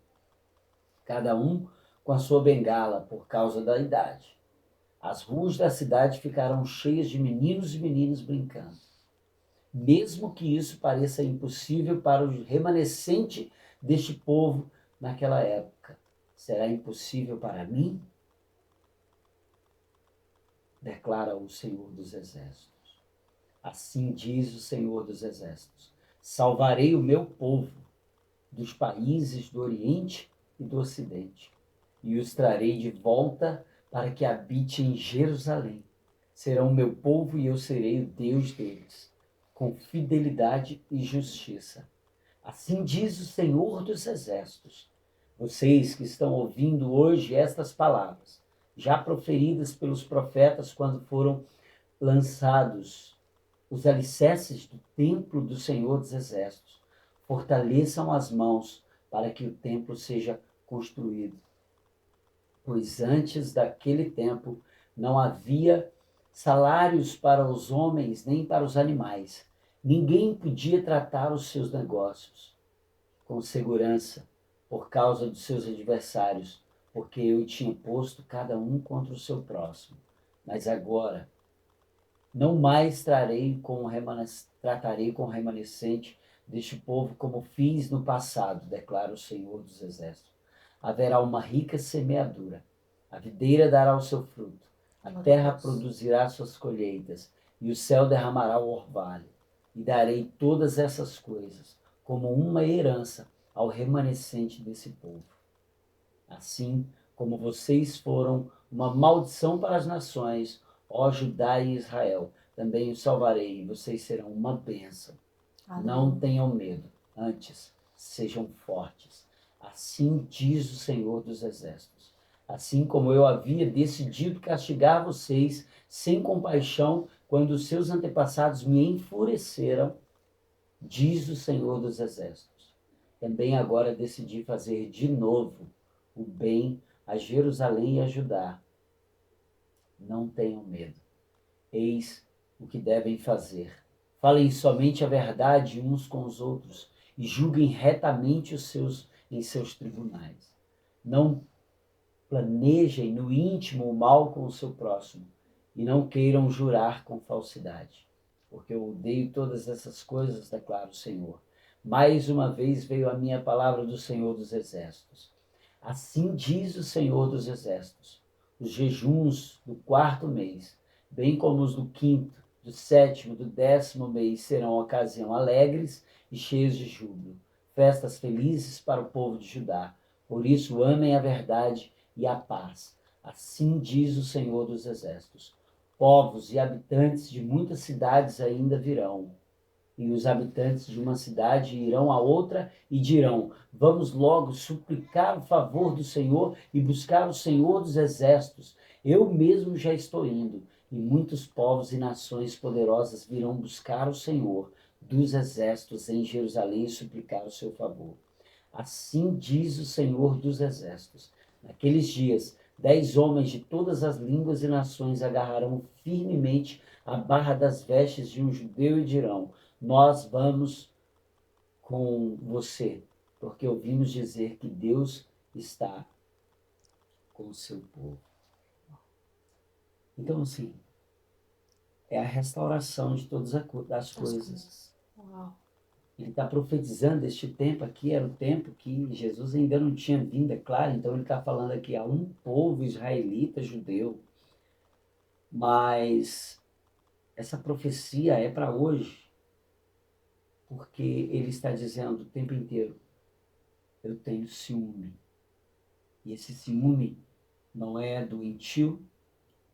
cada um com a sua bengala por causa da idade. As ruas da cidade ficarão cheias de meninos e meninas brincando. mesmo que isso pareça impossível para o remanescente deste povo naquela época. Será impossível para mim? Declara o Senhor dos Exércitos. Assim diz o Senhor dos Exércitos: salvarei o meu povo dos países do Oriente e do Ocidente, e os trarei de volta para que habite em Jerusalém. Serão meu povo e eu serei o Deus deles, com fidelidade e justiça. Assim diz o Senhor dos Exércitos. Vocês que estão ouvindo hoje estas palavras, já proferidas pelos profetas quando foram lançados os alicerces do templo do Senhor dos Exércitos, fortaleçam as mãos para que o templo seja construído. Pois antes daquele tempo não havia salários para os homens nem para os animais. Ninguém podia tratar os seus negócios com segurança por causa dos seus adversários, porque eu tinha posto cada um contra o seu próximo. Mas agora não mais tratarei com o remanescente deste povo como fiz no passado, declara o Senhor dos Exércitos. Haverá uma rica semeadura, a videira dará o seu fruto, a terra produzirá suas colheitas, e o céu derramará o orvalho. E darei todas essas coisas como uma herança ao remanescente desse povo. Assim como vocês foram uma maldição para as nações, ó Judá e Israel, também os salvarei, e vocês serão uma bênção. Não tenham medo, antes sejam fortes. Assim diz o Senhor dos Exércitos. Assim como eu havia decidido castigar vocês sem compaixão quando os seus antepassados me enfureceram, diz o Senhor dos Exércitos. Também agora decidi fazer de novo o bem a Jerusalém e a Judá. Não tenham medo. Eis o que devem fazer. Falem somente a verdade uns com os outros e julguem retamente em seus tribunais. Não planejem no íntimo o mal com o seu próximo e não queiram jurar com falsidade, porque eu odeio todas essas coisas, declara o Senhor. Mais uma vez veio a minha palavra do Senhor dos Exércitos. Assim diz o Senhor dos Exércitos: os jejuns do 4º mês, bem como os do 5º, do 7º, do 10º mês, serão ocasião alegres e cheios de júbilo, festas felizes para o povo de Judá. Por isso amem a verdade e a paz. Assim diz o Senhor dos Exércitos. Povos e habitantes de muitas cidades ainda virão, e os habitantes de uma cidade irão a outra e dirão: vamos logo suplicar o favor do Senhor e buscar o Senhor dos Exércitos. Eu mesmo já estou indo, e muitos povos e nações poderosas virão buscar o Senhor dos Exércitos em Jerusalém e suplicar o seu favor. Assim diz o Senhor dos Exércitos. Naqueles dias, 10 homens de todas as línguas e nações agarrarão firmemente a barra das vestes de um judeu e dirão: nós vamos com você, porque ouvimos dizer que Deus está com o seu povo. Então, assim, é a restauração de todas as coisas. Uau. Ele está profetizando este tempo aqui, era o tempo que Jesus ainda não tinha vindo, é claro, então ele está falando aqui a um povo israelita, judeu, mas essa profecia é para hoje, porque ele está dizendo o tempo inteiro: eu tenho ciúme. E esse ciúme não é doentio,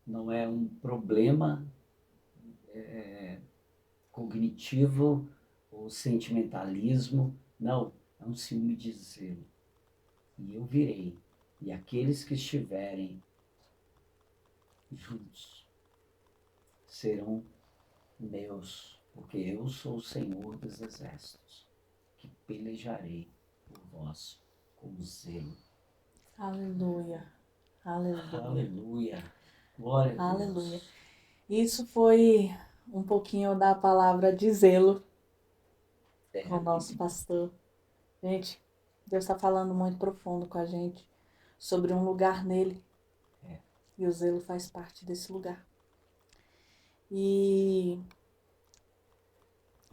não é um problema cognitivo ou sentimentalismo, não, é um ciúme de zelo. E eu virei, e aqueles que estiverem juntos serão meus, porque eu sou o Senhor dos Exércitos, que pelejarei por vós com zelo. Aleluia. Aleluia. Aleluia. Glória a Deus. Aleluia. Isso foi um pouquinho da palavra de zelo com o nosso pastor. Gente, Deus está falando muito profundo com a gente sobre um lugar nele. E o zelo faz parte desse lugar. E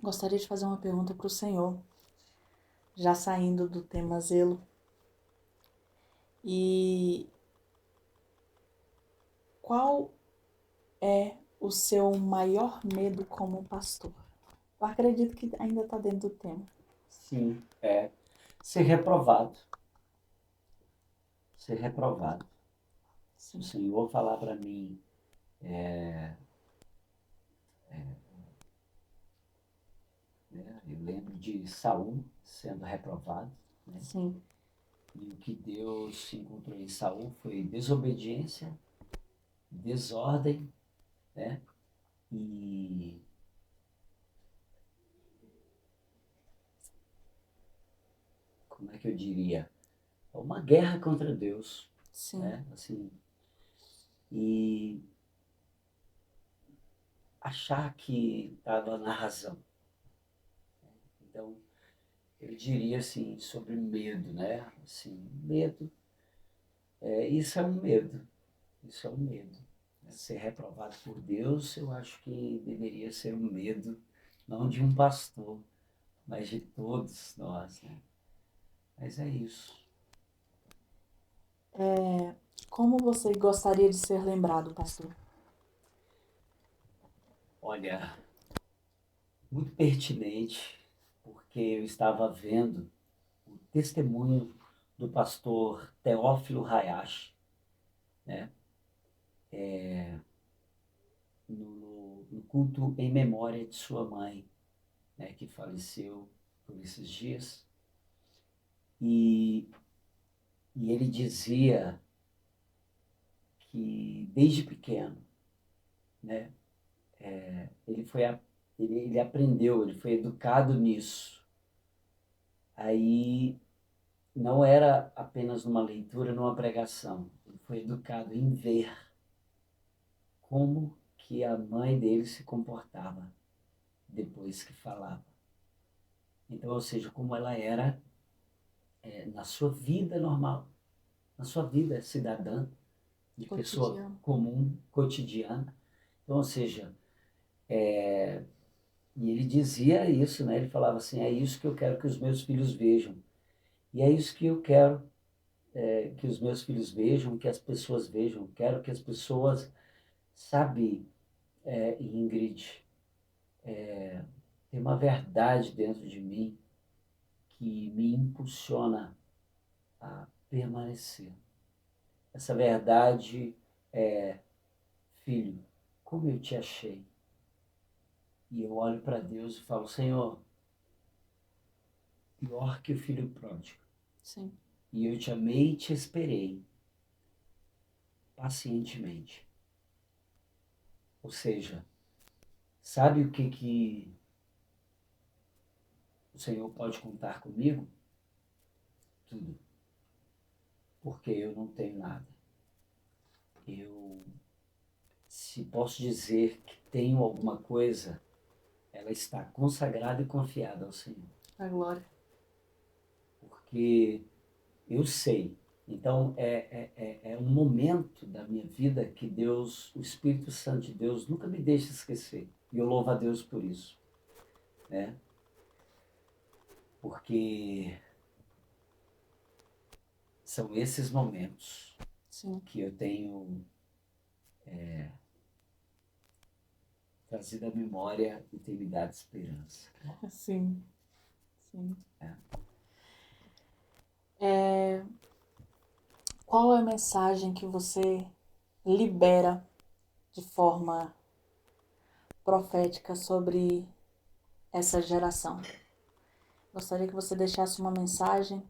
Gostaria de fazer uma pergunta para o senhor, já saindo do tema zelo. E qual é o seu maior medo como pastor? Eu acredito que ainda está dentro do tema. Sim, é ser reprovado. Ser reprovado. Se o Sim. Senhor falar para mim, né, eu lembro de Saul sendo reprovado, né? Sim. E o que Deus encontrou em Saul foi desobediência, desordem, né? E como é que eu diria? Uma guerra contra Deus, Sim. né? Assim, e achar que estava na razão. Então, eu diria assim sobre medo, né? Assim, medo, isso é um medo, isso é um medo. Né? Ser reprovado por Deus, eu acho que deveria ser um medo, não de um pastor, mas de todos nós, né? Mas é isso. Como você gostaria de ser lembrado, pastor? Olha, muito pertinente, porque eu estava vendo o testemunho do pastor Teófilo Hayashi, né? No culto em memória de sua mãe, né, que faleceu por esses dias. E, e ele dizia que desde pequeno, né, ele foi ele aprendeu, ele foi educado nisso. Aí não era apenas numa leitura, numa pregação. Ele foi educado em ver como que a mãe dele se comportava depois que falava. Então, ou seja, como ela era na sua vida normal, na sua vida cidadã, de pessoa Cotidiano. comum, cotidiana. Então, ou seja, e ele dizia isso, né? Ele falava assim, é isso que eu quero que os meus filhos vejam. E é isso que eu quero que os meus filhos vejam, que as pessoas vejam. Quero que as pessoas, sabe, Ingrid, tem uma verdade dentro de mim que me impulsiona a permanecer. Essa verdade é, filho, como eu te achei. E eu olho para Deus e falo, Senhor, pior que o filho pródigo. Sim. E eu te amei e te esperei pacientemente. Ou seja, sabe o que o Senhor pode contar comigo? Tudo. Porque eu não tenho nada. Eu, se posso dizer que tenho alguma coisa, ela está consagrada e confiada ao Senhor. A glória. Porque eu sei. Então, é um momento da minha vida que Deus, o Espírito Santo de Deus, nunca me deixa esquecer. E eu louvo a Deus por isso, né? Porque são esses momentos Sim. que eu tenho trazido à memória e tem me dado esperança. Sim. Sim. É. Qual é a mensagem que você libera de forma profética sobre essa geração? Gostaria que você deixasse uma mensagem,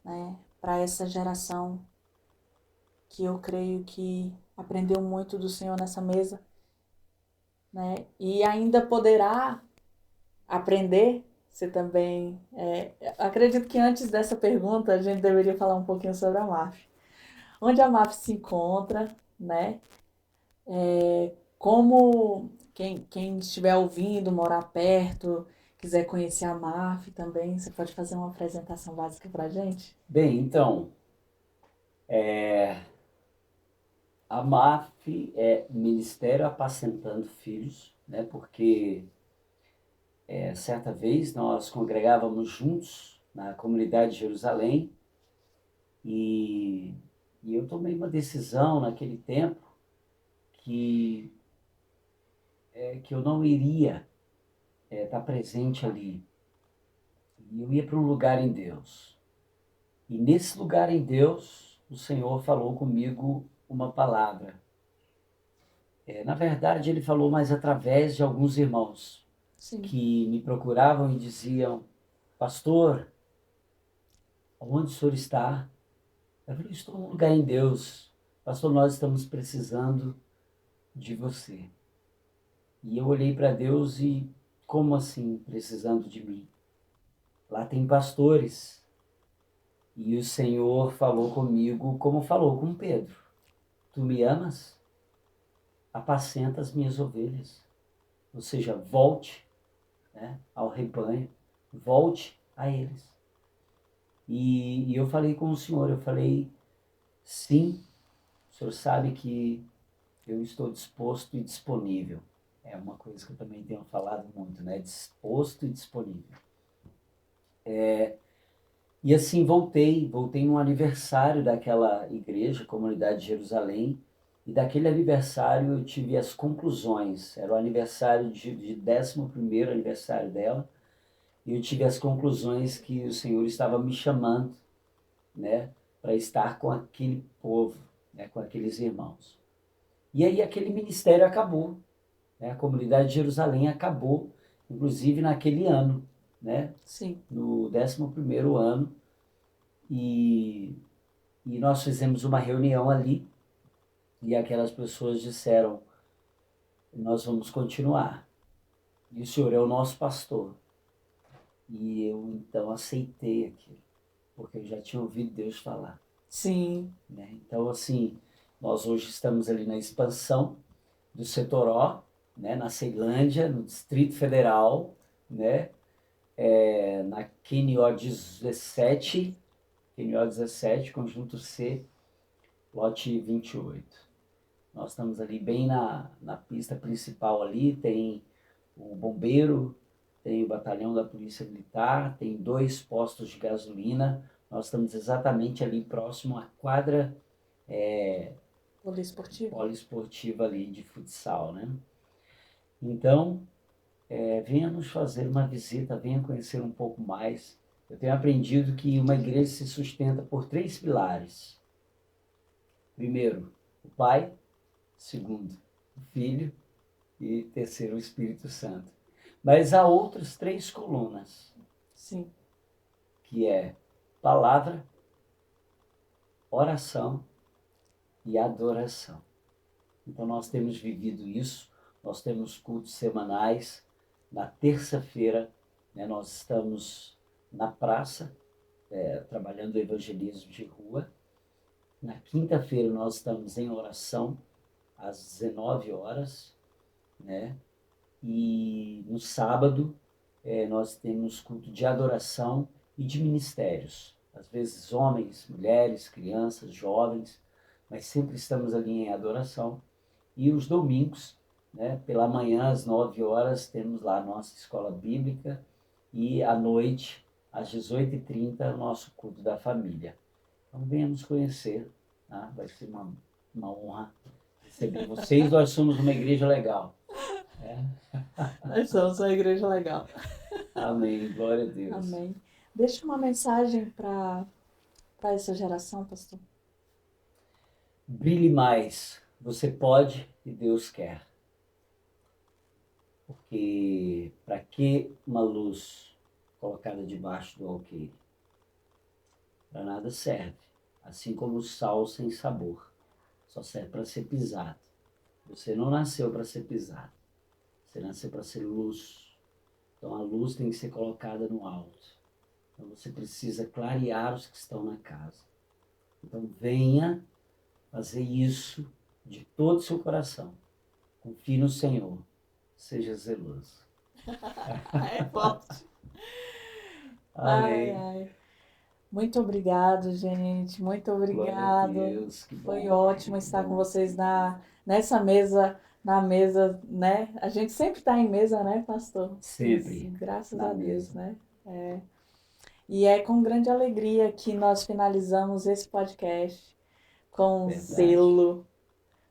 né, para essa geração que eu creio que aprendeu muito do Senhor nessa mesa, né, e ainda poderá aprender. Você também. Acredito que antes dessa pergunta a gente deveria falar um pouquinho sobre a MAF. Onde a MAF se encontra, né? Como quem estiver ouvindo, morar perto, quiser conhecer a MAF também, você pode fazer uma apresentação básica para a gente? Bem, então, a MAF é Ministério Apacentando Filhos, né? Porque certa vez nós congregávamos juntos na comunidade de Jerusalém e eu tomei uma decisão naquele tempo que eu não iria estar presente ali. E eu ia para um lugar em Deus. E nesse lugar em Deus, o Senhor falou comigo uma palavra. Na verdade, ele falou mais através de alguns irmãos Sim. que me procuravam e diziam: pastor, onde o senhor está? Eu falei: estou num lugar em Deus. Pastor, nós estamos precisando de você. E eu olhei para Deus e, como assim, precisando de mim? Lá tem pastores. E o Senhor falou comigo como falou com Pedro: tu me amas? Apacenta as minhas ovelhas. Ou seja, volte, né, ao rebanho, volte a eles. E eu falei com o Senhor, eu falei: sim, o Senhor sabe que eu estou disposto e disponível. É uma coisa que eu também tenho falado muito, né? Disposto e disponível. E assim voltei num aniversário daquela igreja, Comunidade de Jerusalém, e daquele aniversário eu tive as conclusões. Era o aniversário de 11º aniversário dela, e eu tive as conclusões que o Senhor estava me chamando, né, para estar com aquele povo, né, com aqueles irmãos. E aí aquele ministério acabou, né, a Comunidade de Jerusalém acabou, inclusive naquele ano, né, Sim. no 11º ano, e nós fizemos uma reunião ali, e aquelas pessoas disseram: nós vamos continuar, e o Senhor é o nosso pastor. E eu então aceitei aquilo, porque eu já tinha ouvido Deus falar. Sim. Né? Então, assim, nós hoje estamos ali na expansão do Setoró, né, na Ceilândia, no Distrito Federal, né, na QNO 17, Conjunto C, lote 28. Nós estamos ali bem na pista principal ali, tem o bombeiro, tem o batalhão da Polícia Militar, tem 2 postos de gasolina. Nós estamos exatamente ali próximo à quadra poliesportiva ali de futsal, né? Então, venha nos fazer uma visita, venha conhecer um pouco mais. Eu tenho aprendido que uma igreja se sustenta por 3 pilares. Primeiro, o Pai. Segundo, o Filho. E terceiro, o Espírito Santo. Mas há outras 3 colunas. Sim. Que é palavra, oração e adoração. Então nós temos vivido isso, nós temos cultos semanais. Na terça-feira, né, nós estamos na praça, trabalhando o evangelismo de rua. Na quinta-feira nós estamos em oração, às 19 horas, né? E no sábado nós temos culto de adoração e de ministérios. Às vezes homens, mulheres, crianças, jovens, mas sempre estamos ali em adoração. E os domingos, né, pela manhã às 9 horas, temos lá a nossa escola bíblica e à noite, às 18h30, o nosso culto da família. Então venha nos conhecer, tá? Vai ser uma honra receber vocês. Nós somos uma igreja legal. Nós somos uma igreja legal. Amém, glória a Deus. Amém. Deixa uma mensagem para essa geração, pastor. Brilhe mais, você pode e Deus quer. Porque para que uma luz colocada debaixo do alqueire? Para nada serve. Assim como o sal sem sabor, só serve para ser pisado. Você não nasceu para ser pisado, você nasceu para ser luz. Então a luz tem que ser colocada no alto. Então você precisa clarear os que estão na casa. Então venha fazer isso de todo o seu coração. Confie no Senhor. Seja zeloso. É forte. Amém. Ai, ai. Muito obrigado, gente. Muito Glória a obrigado. Deus, que bom. Foi ótimo estar com vocês nessa mesa na mesa, né? A gente sempre está em mesa, né, pastor? Sempre Graças na a Deus, mesa. né? E é com grande alegria que nós finalizamos esse podcast com Verdade. zelo,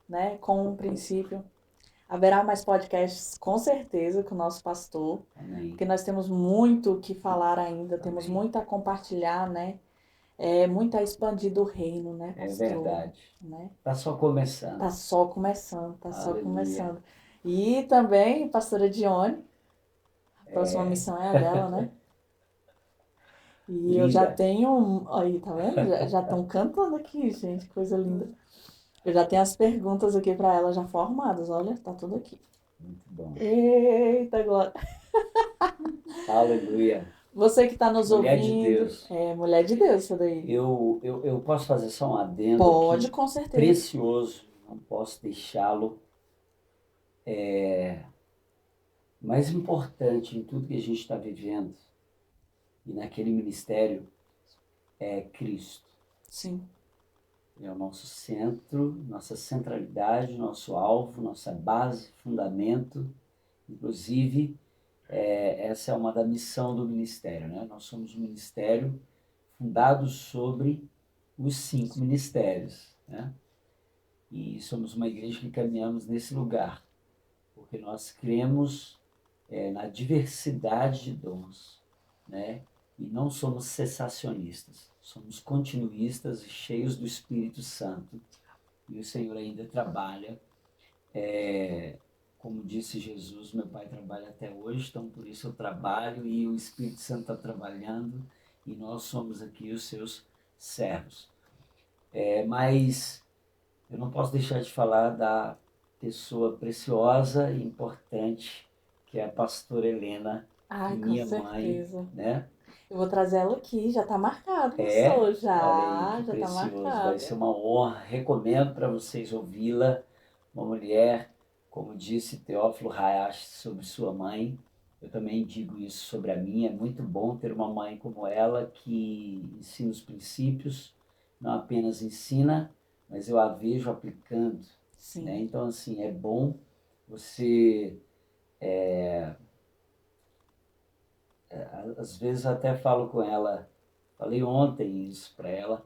né? Com um princípio. Haverá mais podcasts, com certeza, com o nosso pastor, Amém. porque nós temos muito o que falar ainda, temos Amém. muito a compartilhar, né? Muito a expandir do reino, né, É pastor? verdade. Né? Tá só começando. Tá só começando, tá só Aleluia. começando. E também, pastora Dione, a próxima missão é a dela, né? E eu já Linda. tenho. Aí, tá vendo? Já estão cantando aqui, gente, coisa linda. Eu já tenho as perguntas aqui para ela já formadas, olha, tá tudo aqui. Muito bom. Eita, glória. Aleluia. Você que está nos Mulher de ouvindo, Deus. mulher de Deus, isso daí. Eu posso fazer só um adendo Pode, aqui, com certeza. precioso, não posso deixá-lo. Mais importante em tudo que a gente está vivendo e naquele ministério é Cristo. Sim, É o nosso centro, nossa centralidade, nosso alvo, nossa base, fundamento. Inclusive, essa é uma da missão do ministério, né? Nós somos um ministério fundado sobre os 5 ministérios, né? E somos uma igreja que caminhamos nesse lugar, porque nós cremos na diversidade de dons, né? E não somos cessacionistas, somos continuistas e cheios do Espírito Santo. E o Senhor ainda trabalha. Como disse Jesus, meu Pai trabalha até hoje, então por isso eu trabalho e o Espírito Santo está trabalhando e nós somos aqui os seus servos. Mas eu não posso deixar de falar da pessoa preciosa e importante que é a pastora Helena, ai, com minha certeza. mãe, né? Eu vou trazer ela aqui, já tá marcado, É, pastor, olha aí já, que já tá precioso, vai marcado. ser uma honra, recomendo para vocês ouvi-la, uma mulher, como disse Teófilo Hayashi sobre sua mãe, eu também digo isso sobre a minha, é muito bom ter uma mãe como ela que ensina os princípios, não apenas ensina, mas eu a vejo aplicando, né? Sim, Então assim, é bom você, às vezes até falo com ela, falei ontem isso para ela,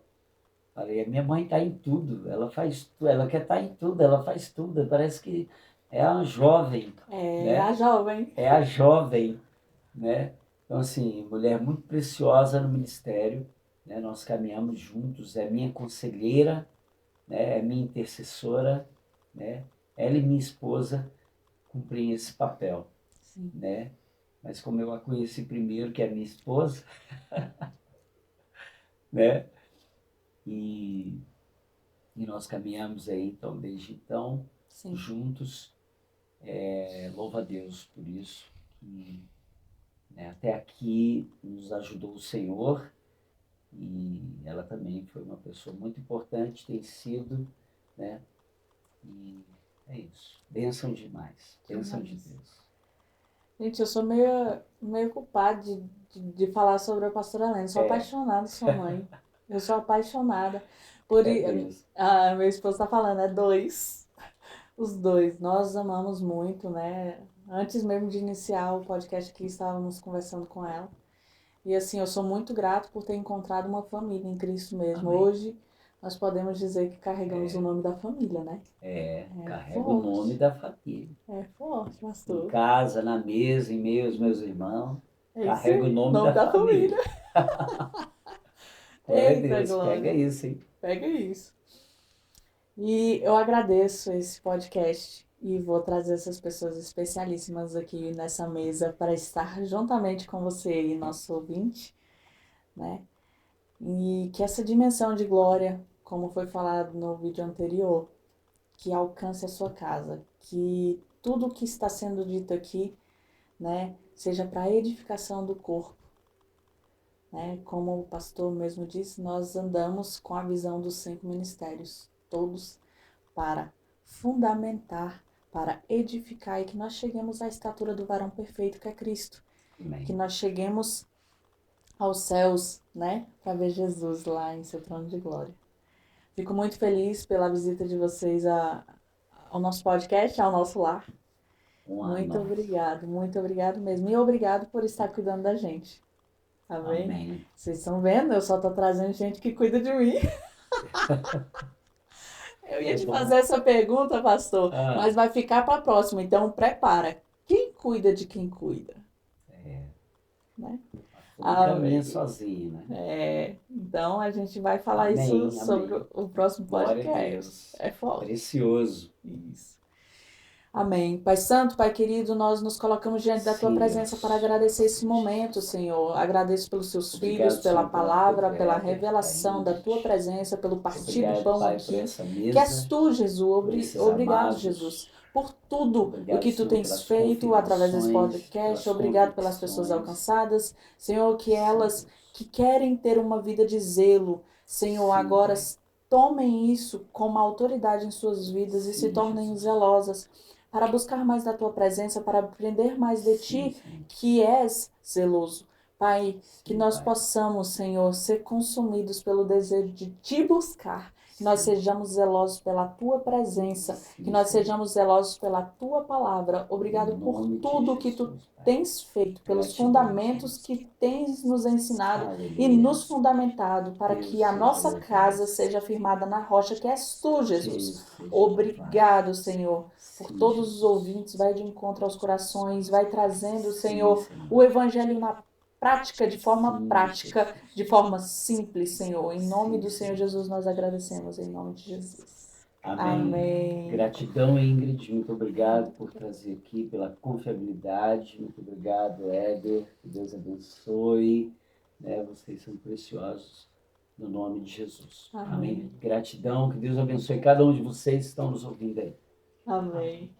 falei, a minha mãe está em tudo, ela faz tudo, ela quer estar em tudo, ela faz tudo, parece que é uma jovem, a né? jovem. É a jovem, né? Então, assim, mulher muito preciosa no ministério, né? Nós caminhamos juntos, é minha conselheira, né? É minha intercessora, né? Ela e minha esposa cumprem esse papel, Sim, né? Mas como eu a conheci primeiro, que é a minha esposa, né? E nós caminhamos aí, então, desde então, sim. juntos. Louva a Deus por isso, que né, até aqui nos ajudou o Senhor e ela também foi uma pessoa muito importante, tem sido, né? E é isso. Bênção demais, bênção de Deus. Gente, eu sou meio culpada de falar sobre a pastora Helena. Eu sou apaixonada, sua mãe. Eu sou apaixonada. Mesmo. Meu esposo tá falando, é dois. Os dois. Nós amamos muito, né? Antes mesmo de iniciar o podcast aqui, estávamos conversando com ela. E assim, eu sou muito grato por ter encontrado uma família em Cristo mesmo. Amém. Hoje, nós podemos dizer que carregamos o nome da família, né? Carrega o nome da família. É forte, Em pastor. casa, na mesa, em meio aos meus irmãos, É isso carrega o aí, nome da família. Glória a Eita, Deus, glória. pega isso, hein? Pega isso. E eu agradeço esse podcast e vou trazer essas pessoas especialíssimas aqui nessa mesa para estar juntamente com você e nosso ouvinte, né? E que essa dimensão de glória, como foi falado no vídeo anterior, que alcance a sua casa, que tudo o que está sendo dito aqui, né, seja para a edificação do corpo, né? Como o pastor mesmo disse, nós andamos com a visão dos 5 ministérios, todos para fundamentar, para edificar e que nós cheguemos à estatura do varão perfeito que é Cristo. Amém. Que nós cheguemos aos céus, né, para ver Jesus lá em seu trono de glória. Fico muito feliz pela visita de vocês ao nosso podcast, ao nosso lar. Muito Muito obrigado mesmo. E obrigado por estar cuidando da gente. Amém? Amém. Vocês estão vendo? Eu só tô trazendo gente que cuida de mim. Eu ia te fazer essa pergunta, pastor, mas vai ficar para a próxima. Então, prepara. Quem cuida de quem cuida? Né? Não caminha sozinho, né? Então a gente vai falar Amém, isso sobre amém. o próximo Glória a podcast. Deus. É forte. Precioso. Isso. Amém. Pai Santo, Pai querido, nós nos colocamos diante da Tua Sim, presença para agradecer esse momento, Senhor. Agradeço pelos Seus Obrigado, filhos, pela Senhor, pela palavra, tua pela verba, revelação Pai. da Tua presença, pelo partir do Obrigado, pão Pai, aqui. por essa Que és mesa. Tu, Jesus. por esses Obrigado, amados. Jesus, por tudo Obrigado, o que Tu Senhor, tens pelas feito através desse confirmações, podcast. pelas Obrigado pelas pessoas convicções. alcançadas. Senhor, que elas que querem ter uma vida de zelo, Senhor, Sim, agora Pai. tomem isso como autoridade em suas vidas e Sim, se tornem Jesus. zelosas para buscar mais da Tua presença, para aprender mais de Sim, Ti, sim. que és zeloso. Pai, que Sim, nós Pai. possamos, Senhor, ser consumidos pelo desejo de Te buscar, que nós Sim. sejamos zelosos pela Tua presença, Sim, que nós Senhor. sejamos zelosos pela Tua palavra. Obrigado Em por nome de tudo que Tu Jesus, Pai. tens feito, pelos Gratidão, fundamentos Jesus. que tens nos ensinado e Aleluia. nos fundamentado para Deus que a seja nossa louvado. casa seja firmada na rocha que és Tu, Jesus. Deus seja Obrigado, louvado. Senhor, por Sim, todos os Jesus. ouvintes, vai de encontro aos corações, vai trazendo, Senhor, Sim, Senhor. o Evangelho na prática, de forma Sim, prática, Jesus. de forma simples, Senhor. Em nome Sim, do Senhor Senhor. Jesus, nós agradecemos, em nome de Jesus. Amém. Amém. Gratidão, Ingrid. Muito obrigado por trazer aqui, pela confiabilidade. Muito obrigado, Éder. Que Deus abençoe. Né? Vocês são preciosos. No nome de Jesus. Amém. Amém. Gratidão. Que Deus abençoe cada um de vocês que estão nos ouvindo aí. Amém.